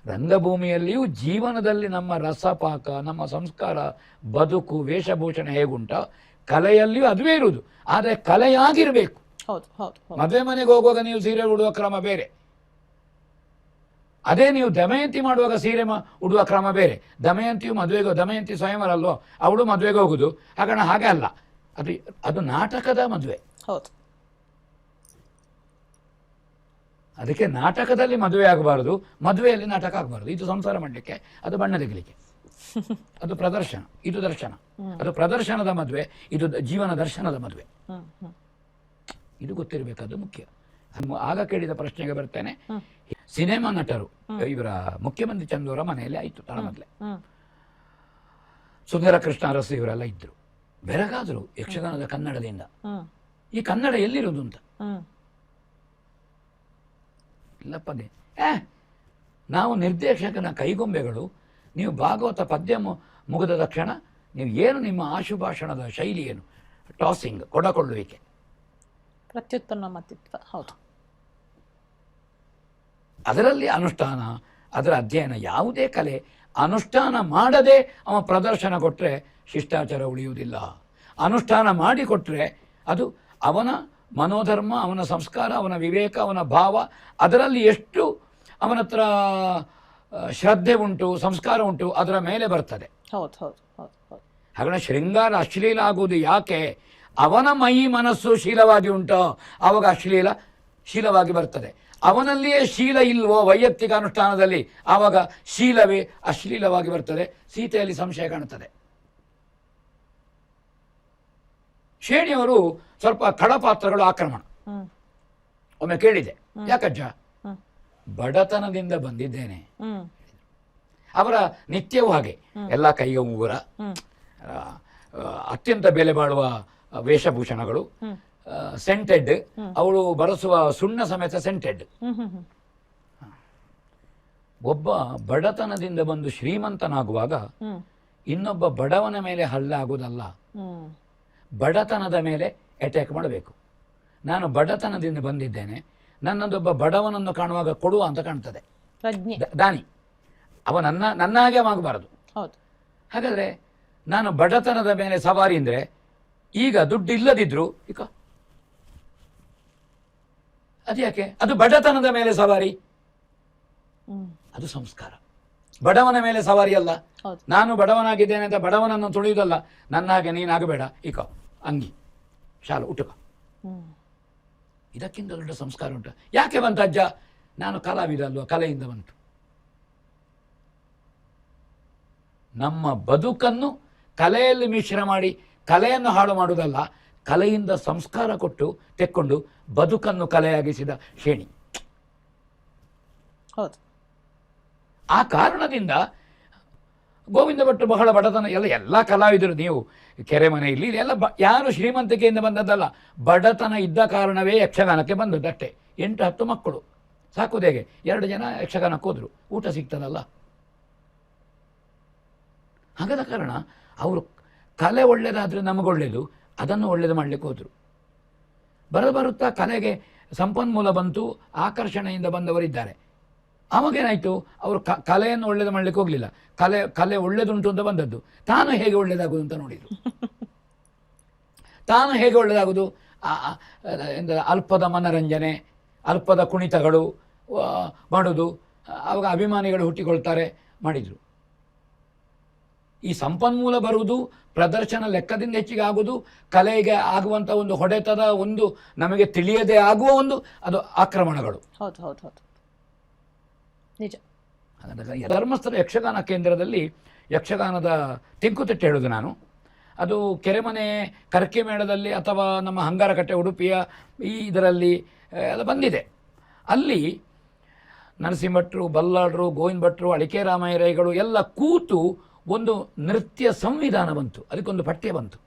ರಂಗಭೂಮಿಯಲ್ಲಿಯೂ ಜೀವನದಲ್ಲಿ ನಮ್ಮ ರಸಪಾಕ, ನಮ್ಮ ಸಂಸ್ಕಾರ, ಬದುಕು, ವೇಷಭೂಷಣ ಹೇಗುಂಟ, ಕಲೆಯಲ್ಲಿಯೂ ಅದುವೇ ಇರುವುದು. ಆದರೆ ಕಲೆಯಾಗಿರಬೇಕು. ಮದುವೆ ಮನೆಗೆ ಹೋಗುವಾಗ ನೀವು ಸೀರೆ ಉಡುವ ಕ್ರಮ ಬೇರೆ, ಅದೇ ನೀವು ದಮಯಂತಿ ಮಾಡುವಾಗ ಸೀರೆ ಉಡುವ ಕ್ರಮ ಬೇರೆ. ದಮಯಂತಿಯು ಮದುವೆಗೆ, ದಮಯಂತಿ ಸ್ವಯಂವರ ಅಲ್ವೋ, ಅವಳು ಮದುವೆಗೆ ಹೋಗುದು, ಹಾಗಣ ಹಾಗೆ ಅಲ್ಲ. ಅದು ನಾಟಕದ ಮದುವೆ. ಅದಕ್ಕೆ ನಾಟಕದಲ್ಲಿ ಮದುವೆ ಆಗಬಾರದು, ಮದುವೆಯಲ್ಲಿ ನಾಟಕ ಆಗಬಾರದು. ಇದು ಸಂಸಾರ ಮಾಡಲಿಕ್ಕೆ, ಅದು ಬಣ್ಣ ತೆಗಿಲಿಕ್ಕೆ, ಅದು ಪ್ರದರ್ಶನ, ಇದು ದರ್ಶನ. ಅದು ಪ್ರದರ್ಶನದ ಮದುವೆ, ಇದು ಜೀವನ ದರ್ಶನದ ಮದುವೆ. ಇದು ಗೊತ್ತಿರಬೇಕಾದ್ದು ಮುಖ್ಯ. ಆಗ ಕೇಳಿದ ಪ್ರಶ್ನೆಗೆ ಬರ್ತೇನೆ. ಸಿನಿಮಾ ನಟರು, ಇವರ ಮುಖ್ಯಮಂತ್ರಿ ಚಂದೂರ ಮನೆಯಲ್ಲಿ ಆಯಿತು ತಳಮದ್ಲೆ. ಸುಂದರ ಕೃಷ್ಣ ಅರಸು ಇವರೆಲ್ಲ ಇದ್ರು, ಬೆರಗಾದರು ಯಕ್ಷಗಾನದ ಕನ್ನಡದಿಂದ. ಈ ಕನ್ನಡ ಎಲ್ಲಿರೋದು ಅಂತ. ಇಲ್ಲಪ್ಪನೇ, ನಾವು ನಿರ್ದೇಶಕನ ಕೈಗೊಂಬೆಗಳು. ನೀವು ಭಾಗವತ ಪದ್ಯ ಮುಗಿದ ತಕ್ಷಣ ನೀವು ಏನು ನಿಮ್ಮ ಆಶುಭಾಷಣದ ಶೈಲಿ ಏನು, ಟಾಸಿಂಗ್, ಕೊಡಕೊಳ್ಳುವಿಕೆ, ಪ್ರತ್ಯುತ್ಪನ್ನಮತಿತ್ವ. ಹೌದು. ಅದರಲ್ಲಿ ಅನುಷ್ಠಾನ, ಅದರ ಅಧ್ಯಯನ. ಯಾವುದೇ ಕಲೆ ಅನುಷ್ಠಾನ ಮಾಡದೆ ಅವ ಪ್ರದರ್ಶನ ಕೊಟ್ಟರೆ ಶಿಷ್ಟಾಚಾರ ಉಳಿಯುವುದಿಲ್ಲ. ಅನುಷ್ಠಾನ ಮಾಡಿಕೊಟ್ರೆ ಅದು ಅವನ ಮನೋಧರ್ಮ, ಅವನ ಸಂಸ್ಕಾರ, ಅವನ ವಿವೇಕ, ಅವನ ಭಾವ, ಅದರಲ್ಲಿ ಎಷ್ಟು ಅವನ ಹತ್ರ ಶ್ರದ್ಧೆ ಉಂಟು, ಸಂಸ್ಕಾರ ಉಂಟು, ಅದರ ಮೇಲೆ ಬರ್ತದೆ. ಹೌದು ಹೌದು ಹೌದು ಹೌದು. ಹಾಗಾಗಿ ಶೃಂಗಾರ ಅಶ್ಲೀಲ ಆಗುವುದು ಯಾಕೆ? ಅವನ ಮೈ ಮನಸ್ಸು ಶೀಲವಾಗಿ ಉಂಟೋ ಆವಾಗ ಅಶ್ಲೀಲ ಶೀಲವಾಗಿ ಬರ್ತದೆ. ಅವನಲ್ಲಿಯೇ ಶೀಲ ಇಲ್ವೋ ವೈಯಕ್ತಿಕ ಅನುಷ್ಠಾನದಲ್ಲಿ, ಆವಾಗ ಶೀಲವೇ ಅಶ್ಲೀಲವಾಗಿ ಬರ್ತದೆ. ಸೀತೆಯಲ್ಲಿ ಸಂಶಯ ಕಾಣುತ್ತದೆ. ಶೇಣಿಯವರು ಸ್ವಲ್ಪ ಖಳಪಾತ್ರಗಳು ಆಕ್ರಮಣ. ಒಮ್ಮೆ ಕೇಳಿದೆ, ಯಾಕಜ್ಜ? ಬಡತನದಿಂದ ಬಂದಿದ್ದೇನೆ. ಅವರ ನಿತ್ಯವೂ ಹಾಗೆ, ಎಲ್ಲ ಕೈಗೆ ಉಂಗುರ, ಅತ್ಯಂತ ಬೆಲೆ ಬಾಳುವ ವೇಷಭೂಷಣಗಳು, ಸೆಂಟೆಡ್, ಅವಳು ಬಳಸುವ ಸುಣ್ಣ ಸಮೇತ ಸೆಂಟೆಡ್. ಒಬ್ಬ ಬಡತನದಿಂದ ಬಂದು ಶ್ರೀಮಂತನಾಗುವಾಗ ಇನ್ನೊಬ್ಬ ಬಡವನ ಮೇಲೆ ಹಲ್ಲೆ ಆಗುವುದಲ್ಲ, ಬಡತನದ ಮೇಲೆ ಅಟ್ಯಾಕ್ ಮಾಡಬೇಕು. ನಾನು ಬಡತನದಿಂದ ಬಂದಿದ್ದೇನೆ, ನನ್ನದೊಬ್ಬ ಬಡವನನ್ನು ಕಾಣುವಾಗ ಕೊಡುವ ಅಂತ ಕಾಣ್ತದೆ, ದಾನಿ. ಅವ ನನ್ನ ಹಾಗೆ ಆಗಬಾರದು. ಹಾಗಾದ್ರೆ ನಾನು ಬಡತನದ ಮೇಲೆ ಸವಾರಿ ಅಂದರೆ, ಈಗ ದುಡ್ಡು ಇಲ್ಲದಿದ್ರು ಈಗ ಅದ್ಯಾಕೆ? ಅದು ಬಡತನದ ಮೇಲೆ ಸವಾರಿ, ಅದು ಸಂಸ್ಕಾರ. ಬಡವನ ಮೇಲೆ ಸವಾರಿ ಅಲ್ಲ. ನಾನು ಬಡವನಾಗಿದ್ದೇನೆ ಅಂತ ಬಡವನನ್ನು ತುಳಿಯುವುದಲ್ಲ. ನನ್ನ ಹಾಗೆ ನೀನಾಗಬೇಡ, ಈಗ ಅಂಗಿ ಶಾಲು ಉಟುಕ. ಇದಕ್ಕಿಂತ ದೊಡ್ಡ ಸಂಸ್ಕಾರ ಉಂಟು? ಯಾಕೆ ಬಂತು ಅಜ್ಜ? ನಾನು ಕಲಾವಿದ ಅಲ್ವಾ, ಕಲೆಯಿಂದ ಬಂತು. ನಮ್ಮ ಬದುಕನ್ನು ಕಲೆಯಲ್ಲಿ ಮಿಶ್ರ ಮಾಡಿ ಕಲೆಯನ್ನು ಹಾಳು ಮಾಡುವುದಲ್ಲ, ಕಲೆಯಿಂದ ಸಂಸ್ಕಾರ ಕೊಟ್ಟು ತೆಕ್ಕೊಂಡು ಬದುಕನ್ನು ಕಲೆಯಾಗಿಸಿದ ಶೇಣಿ. ಹೌದು. ಆ ಕಾರಣದಿಂದ ಗೋವಿಂದ ಭಟ್ರು ಬಹಳ ಬಡತನ. ಎಲ್ಲ ಕಲಾವಿದರು, ನೀವು ಕೆರೆಮನೆಯಲ್ಲಿ ಎಲ್ಲ ಯಾರು ಶ್ರೀಮಂತಿಕೆಯಿಂದ ಬಂದದ್ದಲ್ಲ, ಬಡತನ ಇದ್ದ ಕಾರಣವೇ ಯಕ್ಷಗಾನಕ್ಕೆ ಬಂದದ್ದಷ್ಟೇ. 8-10 ಮಕ್ಕಳು ಸಾಕುದೇಗೆ, 2 ಜನ ಯಕ್ಷಗಾನಕ್ಕೆ ಹೋದ್ರು, ಊಟ ಸಿಗ್ತದಲ್ಲ. ಹಾಗಾದ ಕಾರಣ ಅವರು ಕಲೆ ಒಳ್ಳೆಯದಾದರೆ ನಮಗೊಳ್ಳೆಯದು, ಅದನ್ನು ಒಳ್ಳೆಯದು ಮಾಡಲಿಕ್ಕೆ ಹೋದರು. ಬರುತ್ತಾ ಕಲೆಗೆ ಸಂಪನ್ಮೂಲ ಬಂತು, ಆಕರ್ಷಣೆಯಿಂದ ಬಂದವರಿದ್ದಾರೆ. ಆವಾಗೇನಾಯಿತು? ಅವರು ಕಲೆಯನ್ನು ಒಳ್ಳೆಯದು ಮಾಡಲಿಕ್ಕೆ ಹೋಗಲಿಲ್ಲ, ಕಲೆ ಒಳ್ಳೆಯದುಂಟು ಅಂತ ಬಂದದ್ದು. ತಾನು ಹೇಗೆ ಒಳ್ಳೆಯದಾಗೋದು ಅಂತ ನೋಡಿದರು. ತಾನು ಹೇಗೆ ಒಳ್ಳೆಯದಾಗೋದು? ಅಲ್ಪದ ಮನರಂಜನೆ, ಅಲ್ಪದ ಕುಣಿತಗಳು ಮಾಡೋದು, ಆವಾಗ ಅಭಿಮಾನಿಗಳು ಹುಟ್ಟಿಕೊಳ್ತಾರೆ ಮಾಡಿದರು. ಈ ಸಂಪನ್ಮೂಲ ಬರುವುದು, ಪ್ರದರ್ಶನ ಲೆಕ್ಕದಿಂದ ಹೆಚ್ಚಿಗೆ ಆಗುವುದು, ಕಲೆಗೆ ಆಗುವಂಥ ಒಂದು ಹೊಡೆತದ ಒಂದು ನಮಗೆ ತಿಳಿಯದೇ ಆಗುವ ಒಂದು ಅದು ಆಕ್ರಮಣಗಳು. ಹೌದು ಹೌದು ಹೌದು, ನಿಜ. ಧರ್ಮಸ್ಥಳ ಯಕ್ಷಗಾನ ಕೇಂದ್ರದಲ್ಲಿ ಯಕ್ಷಗಾನದ ತೆಂಕುತಿಟ್ಟು ಹೇಳೋದು ನಾನು. ಅದು ಕೆರೆಮನೆ ಕರ್ಕೆ ಮೇಳದಲ್ಲಿ ಅಥವಾ ನಮ್ಮ ಹಂಗಾರಕಟ್ಟೆ ಉಡುಪಿಯ ಈ ಇದರಲ್ಲಿ ಎಲ್ಲ ಬಂದಿದೆ. ಅಲ್ಲಿ ನರಸಿಂಹಭಟ್ರು, ಬಲ್ಲಾಳರು, ಗೋವಿಂದ ಭಟ್ರು, ಅಳಿಕೆ ರಾಮಯ್ಯರೈಗಳು ಎಲ್ಲ ಕೂತು ಒಂದು ನೃತ್ಯ ಸಂವಿಧಾನ ಬಂತು, ಅದಕ್ಕೊಂದು ಪಠ್ಯ ಬಂತು.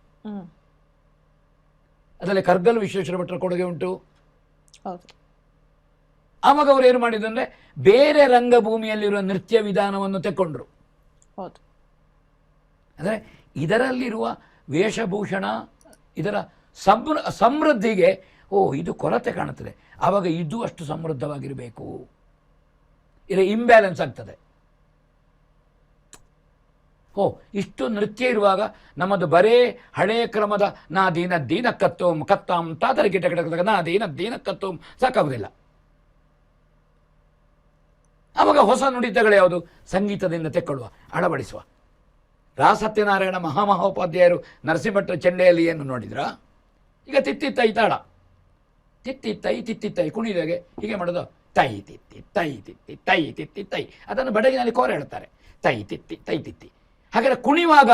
ಅದರಲ್ಲಿ ಕರ್ಗಲ್ ವಿಶ್ವೇಶ್ವರ ಭಟ್ರ ಕೊಡುಗೆ ಉಂಟು. ಆವಾಗ ಅವರು ಏನು ಮಾಡಿದಂದ್ರೆ ಬೇರೆ ರಂಗಭೂಮಿಯಲ್ಲಿರುವ ನೃತ್ಯ ವಿಧಾನವನ್ನು ತೆಕ್ಕೊಂಡ್ರು. ಅಂದರೆ ಇದರಲ್ಲಿರುವ ವೇಷಭೂಷಣ, ಇದರ ಸಮೃದ್ಧಿಗೆ ಇದು ಕೊರತೆ ಕಾಣುತ್ತದೆ. ಆವಾಗ ಇದು ಅಷ್ಟು ಸಮೃದ್ಧವಾಗಿರಬೇಕು, ಇದರ ಇಂಬ್ಯಾಲೆನ್ಸ್ ಆಗ್ತದೆ. ಇಷ್ಟು ನೃತ್ಯ ಇರುವಾಗ ನಮ್ಮದು ಬರೇ ಹಳೆಯ ಕ್ರಮದ ನಾ ದೀನ ದೀನ ಕತ್ತೋಮ್ ಕತ್ತಾಂ ತಾತರಿ ಗಿಟ ಗಿಟ ನಾ ದೀನ ದೀನ ಕತ್ತೋಮ್ ಸಾಕಾಗುವುದಿಲ್ಲ. ಆವಾಗ ಹೊಸ ನುಡಿತಗಳು ಯಾವುದು? ಸಂಗೀತದಿಂದ ತೆಕ್ಕೊಳ್ಳುವ, ಅಳವಡಿಸುವ. ರಾಸತ್ಯನಾರಾಯಣ ಮಹಾಮಹೋಪಾಧ್ಯಾಯರು ನರಸಿಂಹಭಟ್ರ ಚೆಂಡೆಯಲ್ಲಿ ಏನು ನೋಡಿದ್ರ? ಈಗ ತಿತ್ತಿತ್ತೈ ತಾಳ, ತಿತ್ತಿತ್ತೈ ಕುಣಿದಾಗೆ ಹೀಗೆ ಮಾಡೋದು, ತೈ ತಿತ್ತಿ ತೈ ತಿತ್ತಿ ತೈ ತಿತ್ತಿ ತೈ. ಅದನ್ನು ಬಡಗಿನಲ್ಲಿ ಕೋರೆ ಹೇಳ್ತಾರೆ, ತೈ ತಿತ್ತಿ. ಹಾಗಾದ್ರೆ ಕುಣಿವಾಗ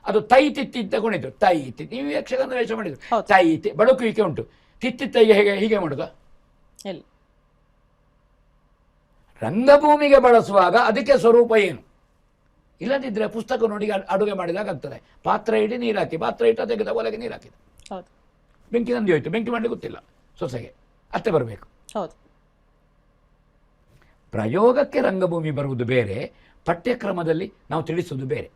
ಅದು ತೈ ತಿತ್ತಿ ಅಂತ ಕುಣಿದು ತೈ ತಿತ್ತಿ. ನೀವು ಯಕ್ಷಗಾನ ವೇಷ ಮಾಡಿದ್ರು, ತೈ ಬಳುಕುವಿಕೆ ಉಂಟು. ತಿತ್ತಿತ್ತೈಗೆ ಹೀಗೆ ಮಾಡೋದು. ರಂಗಭೂಮಿಗೆ ಬಳಸುವಾಗ ಅದಕ್ಕೆ ಸ್ವರೂಪ ಏನು? ಇಲ್ಲದಿದ್ದರೆ ಪುಸ್ತಕ ನೋಡಿ ಅಡುಗೆ ಮಾಡಿದಾಗ ಆಗ್ತದೆ. ಪಾತ್ರ ಇಡಿ ನೀರು ಹಾಕಿ, ಪಾತ್ರ ಇಟ್ಟು ತೆಗೆದ ಒಳಗೆ ನೀರು ಹಾಕಿದ, ಬೆಂಕಿ ನಂದಿ ಹೋಯ್ತು. ಬೆಂಕಿ ಮಾಡಲಿಕ್ಕೆ ಗೊತ್ತಿಲ್ಲ ಸೊಸೆಗೆ, ಅಷ್ಟೇ ಬರಬೇಕು. ಪ್ರಯೋಗಕ್ಕೆ ರಂಗಭೂಮಿ ಬರುವುದು ಬೇರೆ, ಪಠ್ಯಕ್ರಮದಲ್ಲಿ ನಾವು ತಿಳಿಸುವುದು ಬೇರೆ.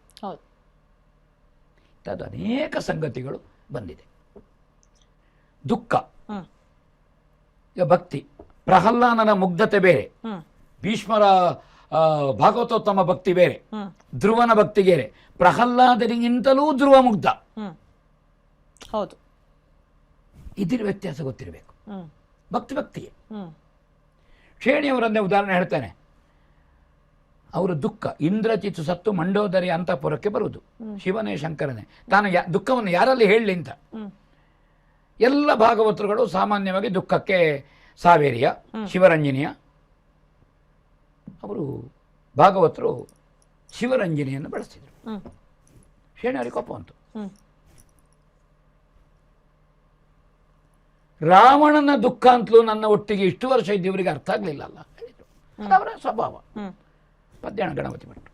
ಅದು ಅನೇಕ ಸಂಗತಿಗಳು ಬಂದಿದೆ. ದುಃಖ. ಹ್ಮ್ ಈಗ ಭಕ್ತಿ, ಪ್ರಹ್ಲಾದನ ಮುಗ್ಧತೆ ಬೇರೆ, ಹ್ಮ್ ಭೀಷ್ಮರ ಭಾಗವತೋತ್ತಮ ಭಕ್ತಿ ಬೇರೆ, ಹ್ಮ್ ಧ್ರುವನ ಭಕ್ತಿ ಬೇರೆ. ಪ್ರಹ್ಲಾದನಿಗಿಂತಲೂ ಧ್ರುವ ಮುಗ್ಧ. ಹ್ಮ್ ಹೌದು. ಇದ್ರ ವ್ಯತ್ಯಾಸ ಗೊತ್ತಿರಬೇಕು. ಹ್ಮ್ ಭಕ್ತಿ ಭಕ್ತಿಯೇ. ಹ್ಮ್ ಶ್ರೇಣಿಯವರನ್ನೇ ಉದಾಹರಣೆ ಹೇಳ್ತಾನೆ. ಅವರ ದುಃಖ, ಇಂದ್ರಜಿತ್ ಸತ್ತು ಮಂಡೋದರಿ ಅಂತಃಪುರಕ್ಕೆ ಬರುವುದು, ಶಿವನೇ ಶಂಕರನೇ. ತಾನು ದುಃಖವನ್ನು ಯಾರಲ್ಲಿ ಹೇಳಲಿ ಅಂತ. ಎಲ್ಲ ಭಾಗವತರುಗಳು ಸಾಮಾನ್ಯವಾಗಿ ದುಃಖಕ್ಕೆ ಸಾವೇರಿಯ, ಶಿವರಂಜನಿಯ. ಅವರು ಭಾಗವತರು ಶಿವರಂಜನಿಯನ್ನು ಬಳಸ್ತಿದ್ರು. ಶ್ರೇಣಿಯವರಿಗೆ ಕೋಪ ಅಂತು. ರಾವಣನ ದುಃಖ ಅಂತಲೂ ನನ್ನ ಒಟ್ಟಿಗೆ ಇಷ್ಟು ವರ್ಷ ಇದ್ದವರಿಗೆ ಅರ್ಥ ಆಗಲಿಲ್ಲ ಅಲ್ಲ ಹೇಳಿದ್ರು. ಅದವರ ಸ್ವಭಾವ. ಪದ್ಯಾಣ ಗಣಪತಿ ಭಟ್ರು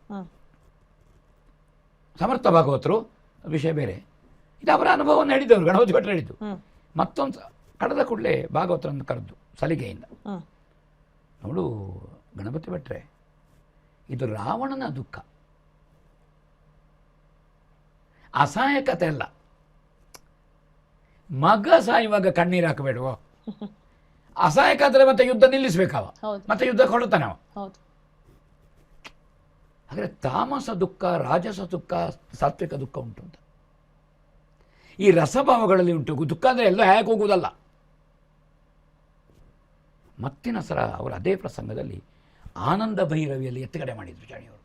ಸಮರ್ಥ ಭಾಗವತರು, ವಿಷಯ ಬೇರೆ. ಇದು ಅವರ ಅನುಭವವನ್ನು ಹೇಳಿದವರು, ಗಣಪತಿ ಭಟ್ರು ಹೇಳಿದ್ದು. ಮತ್ತೊಂದು ಕಳೆದ ಕೂಡಲೇ ಭಾಗವತರನ್ನು ಕರೆದು ಸಲಿಗೆಯಿಂದ, ನೋಡು ಗಣಪತಿ ಭಟ್ರೆ, ಇದು ರಾವಣನ ದುಃಖ, ಅಸಹಾಯಕತೆ ಅಲ್ಲ. ಮಗ ಸಾಯುವಾಗ ಕಣ್ಣೀರು ಹಾಕಬೇಡುವ. ಅಸಹಾಯಕ ಆದರೆ ಮತ್ತೆ ಯುದ್ಧ ನಿಲ್ಲಿಸಬೇಕಾವ, ಮತ್ತೆ ಯುದ್ಧ ಕೊಡುತ್ತಾನೆ ಅವ. ಹಾಗಾದರೆ ತಾಮಸ ದುಃಖ, ರಾಜಸ ದುಃಖ, ಸಾತ್ವಿಕ ದುಃಖ ಉಂಟು ಅಂತ. ಈ ರಸಭಾವಗಳಲ್ಲಿ ಉಂಟು. ದುಃಖ ಅಂದರೆ ಎಲ್ಲ ಹೇಗೆ ಹೋಗುವುದಲ್ಲ. ಮತ್ತಿನ ಸರ ಅವರು ಅದೇ ಪ್ರಸಂಗದಲ್ಲಿ ಆನಂದ ಭೈರವಿಯಲ್ಲಿ ಎತ್ತುಗಡೆ ಮಾಡಿದರು ಜಾಣಿಯವರು.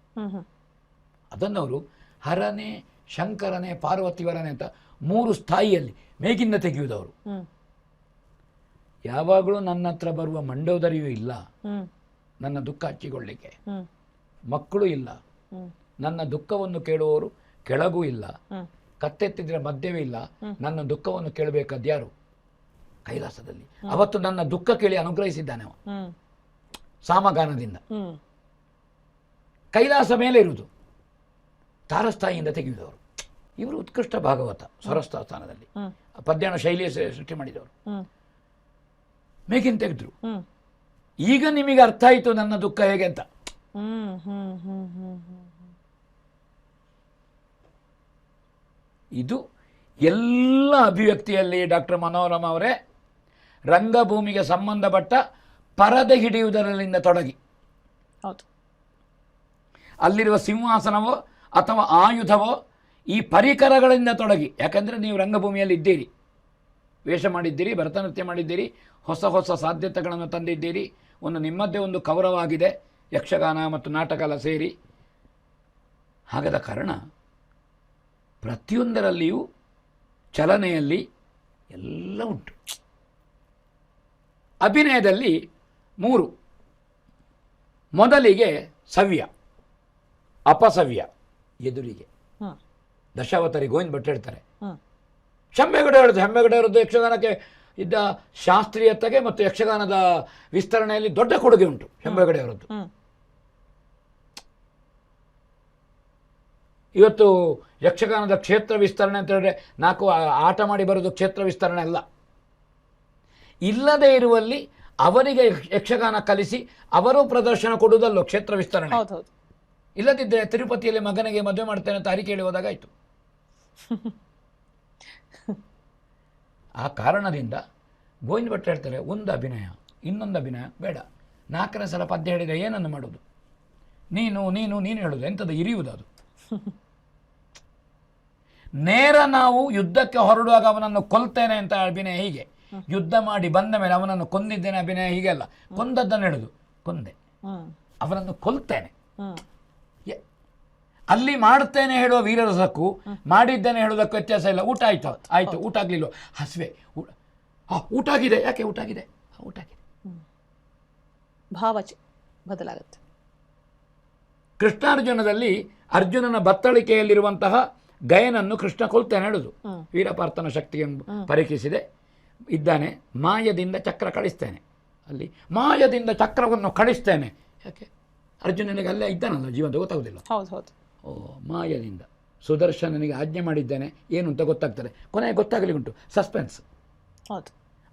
ಅದನ್ನು ಅವರು ಹರನೇ, ಶಂಕರನೇ, ಪಾರ್ವತಿವರನೇ ಅಂತ 3 ಸ್ಥಾಯಿಯಲ್ಲಿ ಮೇಗಿಂದ ತೆಗೆಯುವುದವರು. ಯಾವಾಗಲೂ ನನ್ನ ಹತ್ರ ಬರುವ ಮಂಡೋದರಿಯೂ ಇಲ್ಲ, ನನ್ನ ದುಃಖ ಹಚ್ಚಿಕೊಳ್ಳಿಕ್ಕೆ ಮಕ್ಕಳು ಇಲ್ಲ, ನನ್ನ ದುಃಖವನ್ನು ಕೇಳುವವರು ಕೆಳಗೂ ಇಲ್ಲ, ಕತ್ತೆತ್ತಿದ್ರೆ ಮಧ್ಯವೇ ಇಲ್ಲ. ನನ್ನ ದುಃಖವನ್ನು ಕೇಳಬೇಕಾದ್ಯಾರು? ಕೈಲಾಸದಲ್ಲಿ. ಅವತ್ತು ನನ್ನ ದುಃಖ ಕೇಳಿ ಅನುಗ್ರಹಿಸಿದ್ದಾನೆ ಅವ ಸಾಮಗಾನದಿಂದ. ಕೈಲಾಸ ಮೇಲೆ ಇರುವುದು, ತಾರಸ್ಥಾಯಿಯಿಂದ ತೆಗೆಯುವುದವರು ಇವರು. ಉತ್ಕೃಷ್ಟ ಭಾಗವತ ಸ್ವರಸ್ಥಾನದಲ್ಲಿ ಪದ್ಯಾಣ ಶೈಲಿಯ ಸೃಷ್ಟಿ ಮಾಡಿದವರು. ಮೇಗಿನ ತೆಗೆದ್ರು. ಈಗ ನಿಮಗೆ ಅರ್ಥ ಆಯಿತು ನನ್ನ ದುಃಖ ಹೇಗೆ ಅಂತ. ಇದು ಎಲ್ಲ ಅಭಿವ್ಯಕ್ತಿಯಲ್ಲಿ ಡಾಕ್ಟರ್ ಮನೋರಮ ಅವರೇ ರಂಗಭೂಮಿಗೆ ಸಂಬಂಧಪಟ್ಟ ಪರದೆ ಹಿಡಿಯುವುದರಿಂದ ತೊಡಗಿ, ಅಲ್ಲಿರುವ ಸಿಂಹಾಸನವೋ ಅಥವಾ ಆಯುಧವೋ ಈ ಪರಿಕರಗಳಿಂದ ತೊಡಗಿ. ಯಾಕಂದರೆ ನೀವು ರಂಗಭೂಮಿಯಲ್ಲಿ ಇದ್ದೀರಿ, ವೇಷ ಮಾಡಿದ್ದೀರಿ, ಭರತನಾಟ್ಯ ಮಾಡಿದ್ದೀರಿ, ಹೊಸ ಹೊಸ ಸಾಧ್ಯತೆಗಳನ್ನು ತಂದಿದ್ದೀರಿ. ನಿಮ್ಮದೇ ಒಂದು ಕೌರವಾಗಿದೆ, ಯಕ್ಷಗಾನ ಮತ್ತು ನಾಟಕ ಎಲ್ಲ ಸೇರಿ. ಹಾಗಾದ ಕಾರಣ ಪ್ರತಿಯೊಂದರಲ್ಲಿಯೂ ಚಲನೆಯಲ್ಲಿ ಎಲ್ಲ ಉಂಟು. ಅಭಿನಯದಲ್ಲಿ 3. ಮೊದಲಿಗೆ ಸವ್ಯ, ಅಪಸವ್ಯ, ಎದುರಿಗೆ. ದಶಾವತಾರಿ ಗೋವಿಂದ ಭಟ್ ಹೇಳ್ತಾರೆ, ಶಂಬೇಗೌಡ ಹೇಳೋದು. ಹೆಂಬೇಗೌಡ ಅವರದ್ದು ಯಕ್ಷಗಾನಕ್ಕೆ ಇದ್ದ ಶಾಸ್ತ್ರೀಯತೆಗೆ ಮತ್ತು ಯಕ್ಷಗಾನದ ವಿಸ್ತರಣೆಯಲ್ಲಿ ದೊಡ್ಡ ಕೊಡುಗೆ ಉಂಟು ಶಂಬೇಗೌಡ ಅವರದ್ದು. ಇವತ್ತು ಯಕ್ಷಗಾನದ ಕ್ಷೇತ್ರ ವಿಸ್ತರಣೆ ಅಂತ ಹೇಳಿದ್ರೆ 4 ಆಟ ಮಾಡಿ ಬರೋದು ಕ್ಷೇತ್ರ ವಿಸ್ತರಣೆ ಅಲ್ಲ. ಇಲ್ಲದೆ ಇರುವಲ್ಲಿ ಅವರಿಗೆ ಯಕ್ಷಗಾನ ಕಲಿಸಿ ಅವರು ಪ್ರದರ್ಶನ ಕೊಡುವುದಲ್ಲೋ ಕ್ಷೇತ್ರ ವಿಸ್ತರಣೆ. ಇಲ್ಲದಿದ್ದರೆ ತಿರುಪತಿಯಲ್ಲಿ ಮಗನಿಗೆ ಮದುವೆ ಮಾಡ್ತೇನೆ ಅಂತ ಅರಿಕೆ ಹೇಳಿ ಹೋದಾಗಾಯಿತು. ಆ ಕಾರಣದಿಂದ ಗೋವಿಂದ ಭಟ್ ಹೇಳ್ತಾರೆ, ಒಂದು ಅಭಿನಯ ಇನ್ನೊಂದು ಅಭಿನಯ ಬೇಡ. 4ನೇ ಸಲ ಪದ್ಯ ಹೇಳಿದರೆ ಏನನ್ನು ಮಾಡೋದು? ನೀನು ನೀನು ನೀನು ಹೇಳೋದು ಎಂಥದ್ದು ಇರಿಯುವುದು ಅದು. ನೇರ ನಾವು ಯುದ್ಧಕ್ಕೆ ಹೊರಡುವಾಗ ಅವನನ್ನು ಕೊಲ್ತೇನೆ ಅಂತ ಅಭಿನಯ ಹೀಗೆ, ಯುದ್ಧ ಮಾಡಿ ಬಂದ ಮೇಲೆ ಅವನನ್ನು ಕೊಂದಿದ್ದೇನೆ ಅಭಿನಯ ಹೀಗೆಲ್ಲ. ಕೊಂದದ್ದನ್ನು ಹೇಳುದು, ಕೊಂದೆ ಅವನನ್ನು ಕೊಲ್ತೇನೆ. ಅಲ್ಲಿ ಮಾಡ್ತೇನೆ ಹೇಳುವ ವೀರರಸಕ್ಕೂ ಮಾಡಿದ್ದೇನೆ ಹೇಳುವುದಕ್ಕೂ ವ್ಯತ್ಯಾಸ ಇಲ್ಲ. ಊಟ ಆಯ್ತು ಊಟ ಆಗಲಿಲ್ಲ, ಹಸಿವೆ, ಊಟ ಆಗಿದೆ, ಯಾಕೆ ಊಟ ಆಗಿದೆ, ಊಟ ಆಗಿದೆ. ಭಾವ ಬದಲಾಗುತ್ತೆ. ಕೃಷ್ಣಾರ್ಜುನದಲ್ಲಿ ಅರ್ಜುನನ ಬತ್ತಳಿಕೆಯಲ್ಲಿರುವಂತಹ ಗಯನನ್ನು ಕೃಷ್ಣ ಕೊಲ್ತೇನೆ ಹೇಳುದು. ವೀರಪಾರ್ಥನ ಶಕ್ತಿಯನ್ನು ಪರೀಕ್ಷಿಸಿದೆ ಇದ್ದಾನೆ. ಮಾಯದಿಂದ ಚಕ್ರ ಕಳಿಸ್ತೇನೆ, ಅಲ್ಲಿ ಮಾಯದಿಂದ ಚಕ್ರವನ್ನು ಕಳಿಸ್ತೇನೆ. ಯಾಕೆ? ಅರ್ಜುನನಿಗೆ ಅಲ್ಲೇ ಇದ್ದಾನಲ್ಲ ಜೀವಂತ, ಗೊತ್ತಾಗೋದಿಲ್ಲ. ಓ, ಮಾಯದಿಂದ ಸುದರ್ಶನನಿಗೆ ಆಜ್ಞೆ ಮಾಡಿದ್ದೇನೆ ಏನು ಅಂತ ಗೊತ್ತಾಗ್ತದೆ. ಕೊನೆಗೆ ಗೊತ್ತಾಗಲಿ ಉಂಟು ಸಸ್ಪೆನ್ಸ್.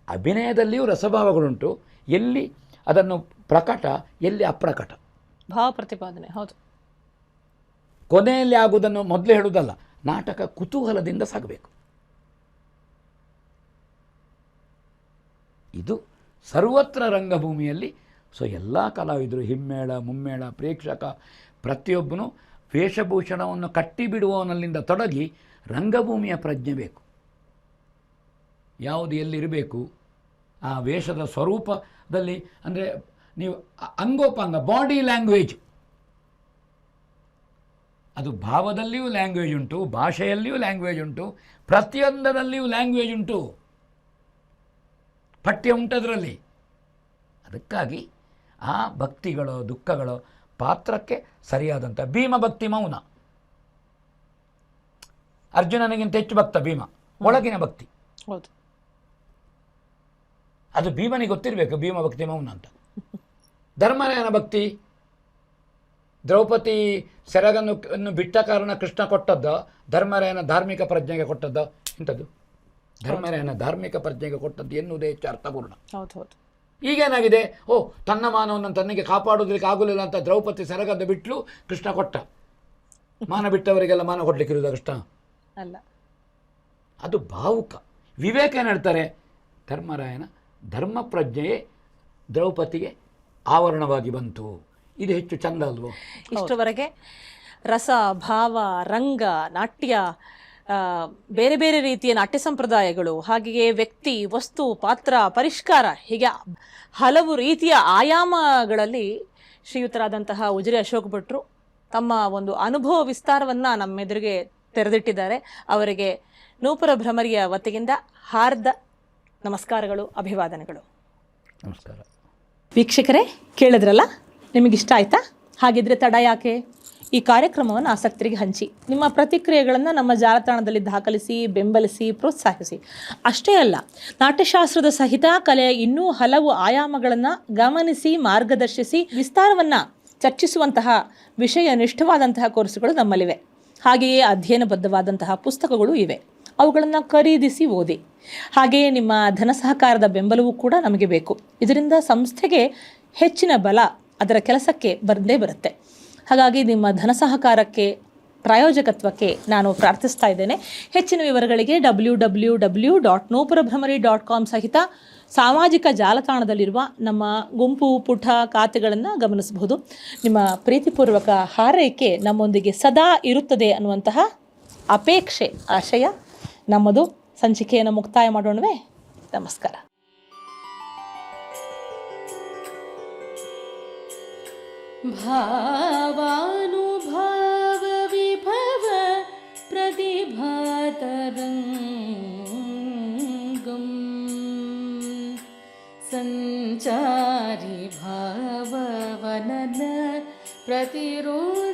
ಅಭಿನಯದಲ್ಲಿಯೂ ರಸಭಾವಗಳುಂಟು, ಎಲ್ಲಿ ಅದನ್ನು ಪ್ರಕಟ, ಎಲ್ಲಿ ಅಪ್ರಕಟ, ಭಾವ ಪ್ರತಿಪಾದನೆ. ಹೌದು. ಕೊನೆಯಲ್ಲಿ ಆಗುವುದನ್ನು ಮೊದಲೇ ಹೇಳುವುದಲ್ಲ. ನಾಟಕ ಕುತೂಹಲದಿಂದ ಸಾಗಬೇಕು. ಇದು ಸರ್ವತ್ರ ರಂಗಭೂಮಿಯಲ್ಲಿ. ಸೊ ಎಲ್ಲ ಕಲಾವಿದರು, ಹಿಮ್ಮೇಳ, ಮುಮ್ಮೇಳ, ಪ್ರೇಕ್ಷಕ, ಪ್ರತಿಯೊಬ್ಬನು ವೇಷಭೂಷಣವನ್ನು ಕಟ್ಟಿಬಿಡುವವನಲ್ಲಿಂದ ತೊಡಗಿ ರಂಗಭೂಮಿಯ ಪ್ರಜ್ಞೆ ಬೇಕು. ಯಾವುದು ಎಲ್ಲಿರಬೇಕು, ಆ ವೇಷದ ಸ್ವರೂಪದಲ್ಲಿ, ಅಂದರೆ ನೀವು ಅಂಗೋಪಾಂಗ, ಬಾಡಿ ಲ್ಯಾಂಗ್ವೇಜ್, ಅದು ಭಾವದಲ್ಲಿಯೂ ಲ್ಯಾಂಗ್ವೇಜ್ ಉಂಟು, ಭಾಷೆಯಲ್ಲಿಯೂ ಲ್ಯಾಂಗ್ವೇಜ್ ಉಂಟು, ಪ್ರತಿಯೊಂದರಲ್ಲಿಯೂ ಲ್ಯಾಂಗ್ವೇಜ್ ಉಂಟು, ಪಠ್ಯ ಉಂಟದರಲ್ಲಿ. ಅದಕ್ಕಾಗಿ ಆ ಭಕ್ತಿಗಳು, ದುಃಖಗಳು ಪಾತ್ರಕ್ಕೆ ಸರಿಯಾದಂಥ ಭೀಮ ಭಕ್ತಿ ಮೌನ. ಅರ್ಜುನನಿಗಿಂತ ಹೆಚ್ಚು ಭಕ್ತ ಭೀಮ, ಒಳಗಿನ ಭಕ್ತಿ. ಹೌದು, ಅದು ಭೀಮನಿಗೆ ಗೊತ್ತಿರಬೇಕು, ಭೀಮ ಭಕ್ತಿ ಮೌನ ಅಂತ. ಧರ್ಮರಾಯನ ಭಕ್ತಿ, ದ್ರೌಪದಿ ಸೆರಗನ್ನು ಬಿಟ್ಟ ಕಾರಣ ಕೃಷ್ಣ ಕೊಟ್ಟದ್ದ, ಧರ್ಮರಾಯನ ಧಾರ್ಮಿಕ ಪ್ರಜ್ಞೆಗೆ ಕೊಟ್ಟದ್ದ. ಇಂಥದ್ದು ಧರ್ಮರಾಯನ ಧಾರ್ಮಿಕ ಪ್ರಜ್ಞೆಗೆ ಕೊಟ್ಟದ್ದು ಎನ್ನುವುದೇ ಹೆಚ್ಚು ಅರ್ಥಪೂರ್ಣ. ಹೌದು. ಈಗೇನಾಗಿದೆ, ಓ ತನ್ನ ಮಾನವನ್ನು ತನಗೆ ಕಾಪಾಡೋದಕ್ಕೆ ಆಗೋದಿಲ್ಲ ಅಂತ ದ್ರೌಪದಿ ಸೆರಗದ್ದು ಬಿಟ್ಟಲು, ಕೃಷ್ಣ ಕೊಟ್ಟ. ಮಾನ ಬಿಟ್ಟವರಿಗೆಲ್ಲ ಮಾನ ಕೊಡ್ಲಿಕ್ಕೆ ಇರುವುದ ಕೃಷ್ಣ ಅಲ್ಲ. ಅದು ಭಾವುಕ. ವಿವೇಕ ಏನು ಹೇಳ್ತಾರೆ, ಧರ್ಮರಾಯನ ಧರ್ಮ ಪ್ರಜ್ಞೆಯೇ ದ್ರೌಪದಿಗೆ ಆವರಣವಾಗಿ ಬಂತು. ಇದು ಹೆಚ್ಚು ಚಂದ ಅಲ್ವೋ? ಇಷ್ಟರವರೆಗೆ ರಸ, ಭಾವ, ರಂಗ, ನಾಟ್ಯ, ಬೇರೆ ಬೇರೆ ರೀತಿಯ ನಾಟ್ಯ ಸಂಪ್ರದಾಯಗಳು, ಹಾಗೆಯೇ ವ್ಯಕ್ತಿ, ವಸ್ತು, ಪಾತ್ರ, ಪರಿಷ್ಕಾರ, ಹೀಗೆ ಹಲವು ರೀತಿಯ ಆಯಾಮಗಳಲ್ಲಿ ಶ್ರೀಯುತರಾದಂತಹ ಉಜಿರೆ ಅಶೋಕ್ ಭಟ್ರು ತಮ್ಮ ಒಂದು ಅನುಭವ ವಿಸ್ತಾರವನ್ನು ನಮ್ಮೆದುರಿಗೆ ತೆರೆದಿಟ್ಟಿದ್ದಾರೆ. ಅವರಿಗೆ ನೂಪುರ ಭ್ರಮರಿಯ ವತಿಯಿಂದ ಹಾರ್ದ ನಮಸ್ಕಾರಗಳು, ಅಭಿವಾದನೆಗಳು. ನಮಸ್ಕಾರ. ವೀಕ್ಷಕರೇ, ಕೇಳಿದ್ರಲ್ಲ, ನಿಮಗಿಷ್ಟ ಆಯ್ತಾ? ಹಾಗಿದ್ರೆ ತಡ ಯಾಕೆ? ಈ ಕಾರ್ಯಕ್ರಮವನ್ನು ಆಸಕ್ತರಿಗೆ ಹಂಚಿ, ನಿಮ್ಮ ಪ್ರತಿಕ್ರಿಯೆಗಳನ್ನು ನಮ್ಮ ಜಾಲತಾಣದಲ್ಲಿ ದಾಖಲಿಸಿ, ಬೆಂಬಲಿಸಿ, ಪ್ರೋತ್ಸಾಹಿಸಿ. ಅಷ್ಟೇ ಅಲ್ಲ, ನಾಟ್ಯಶಾಸ್ತ್ರದ ಸಹಿತ ಕಲೆಯ ಇನ್ನೂ ಹಲವು ಆಯಾಮಗಳನ್ನು ಗಮನಿಸಿ, ಮಾರ್ಗದರ್ಶಿಸಿ, ವಿಸ್ತಾರವನ್ನು ಚರ್ಚಿಸುವಂತಹ ವಿಷಯ ನಿಷ್ಠವಾದಂತಹ ಕೋರ್ಸುಗಳು ನಮ್ಮಲ್ಲಿವೆ. ಹಾಗೆಯೇ ಅಧ್ಯಯನಬದ್ಧವಾದಂತಹ ಪುಸ್ತಕಗಳು ಇವೆ. ಅವುಗಳನ್ನು ಖರೀದಿಸಿ ಓದಿ. ಹಾಗೆಯೇ ನಿಮ್ಮ ಧನ ಸಹಕಾರದ ಬೆಂಬಲವೂ ಕೂಡ ನಮಗೆ ಬೇಕು. ಇದರಿಂದ ಸಂಸ್ಥೆಗೆ ಹೆಚ್ಚಿನ ಬಲ ಅದರ ಕೆಲಸಕ್ಕೆ ಬಂದೇ ಬರುತ್ತೆ. ಹಾಗಾಗಿ ನಿಮ್ಮ ಧನ ಸಹಕಾರಕ್ಕೆ, ಪ್ರಾಯೋಜಕತ್ವಕ್ಕೆ ನಾನು ಪ್ರಾರ್ಥಿಸ್ತಾ ಇದ್ದೇನೆ. ಹೆಚ್ಚಿನ ವಿವರಗಳಿಗೆ www.nopurabhramari.com ಸಹಿತ ಸಾಮಾಜಿಕ ಜಾಲತಾಣದಲ್ಲಿರುವ ನಮ್ಮ ಗುಂಪು ಪುಟ ಖಾತೆಗಳನ್ನು ಗಮನಿಸಬಹುದು. ನಿಮ್ಮ ಪ್ರೀತಿಪೂರ್ವಕ ಹಾರೈಕೆ ನಮ್ಮೊಂದಿಗೆ ಸದಾ ಇರುತ್ತದೆ ಅನ್ನುವಂತಹ ಅಪೇಕ್ಷೆ, ಆಶಯ ನಮ್ಮದು. ಸಂಚಿಕೆಯನ್ನು ಮುಕ್ತಾಯ ಮಾಡೋಣವೇ? ನಮಸ್ಕಾರ. ಭಾವಾನುಭಾವ ವಿಭವ ಪ್ರತಿಭಾತರಂಗಂ ಸಂಚಾರಿ ಭಾವವನನ ಪ್ರತಿರೋಧ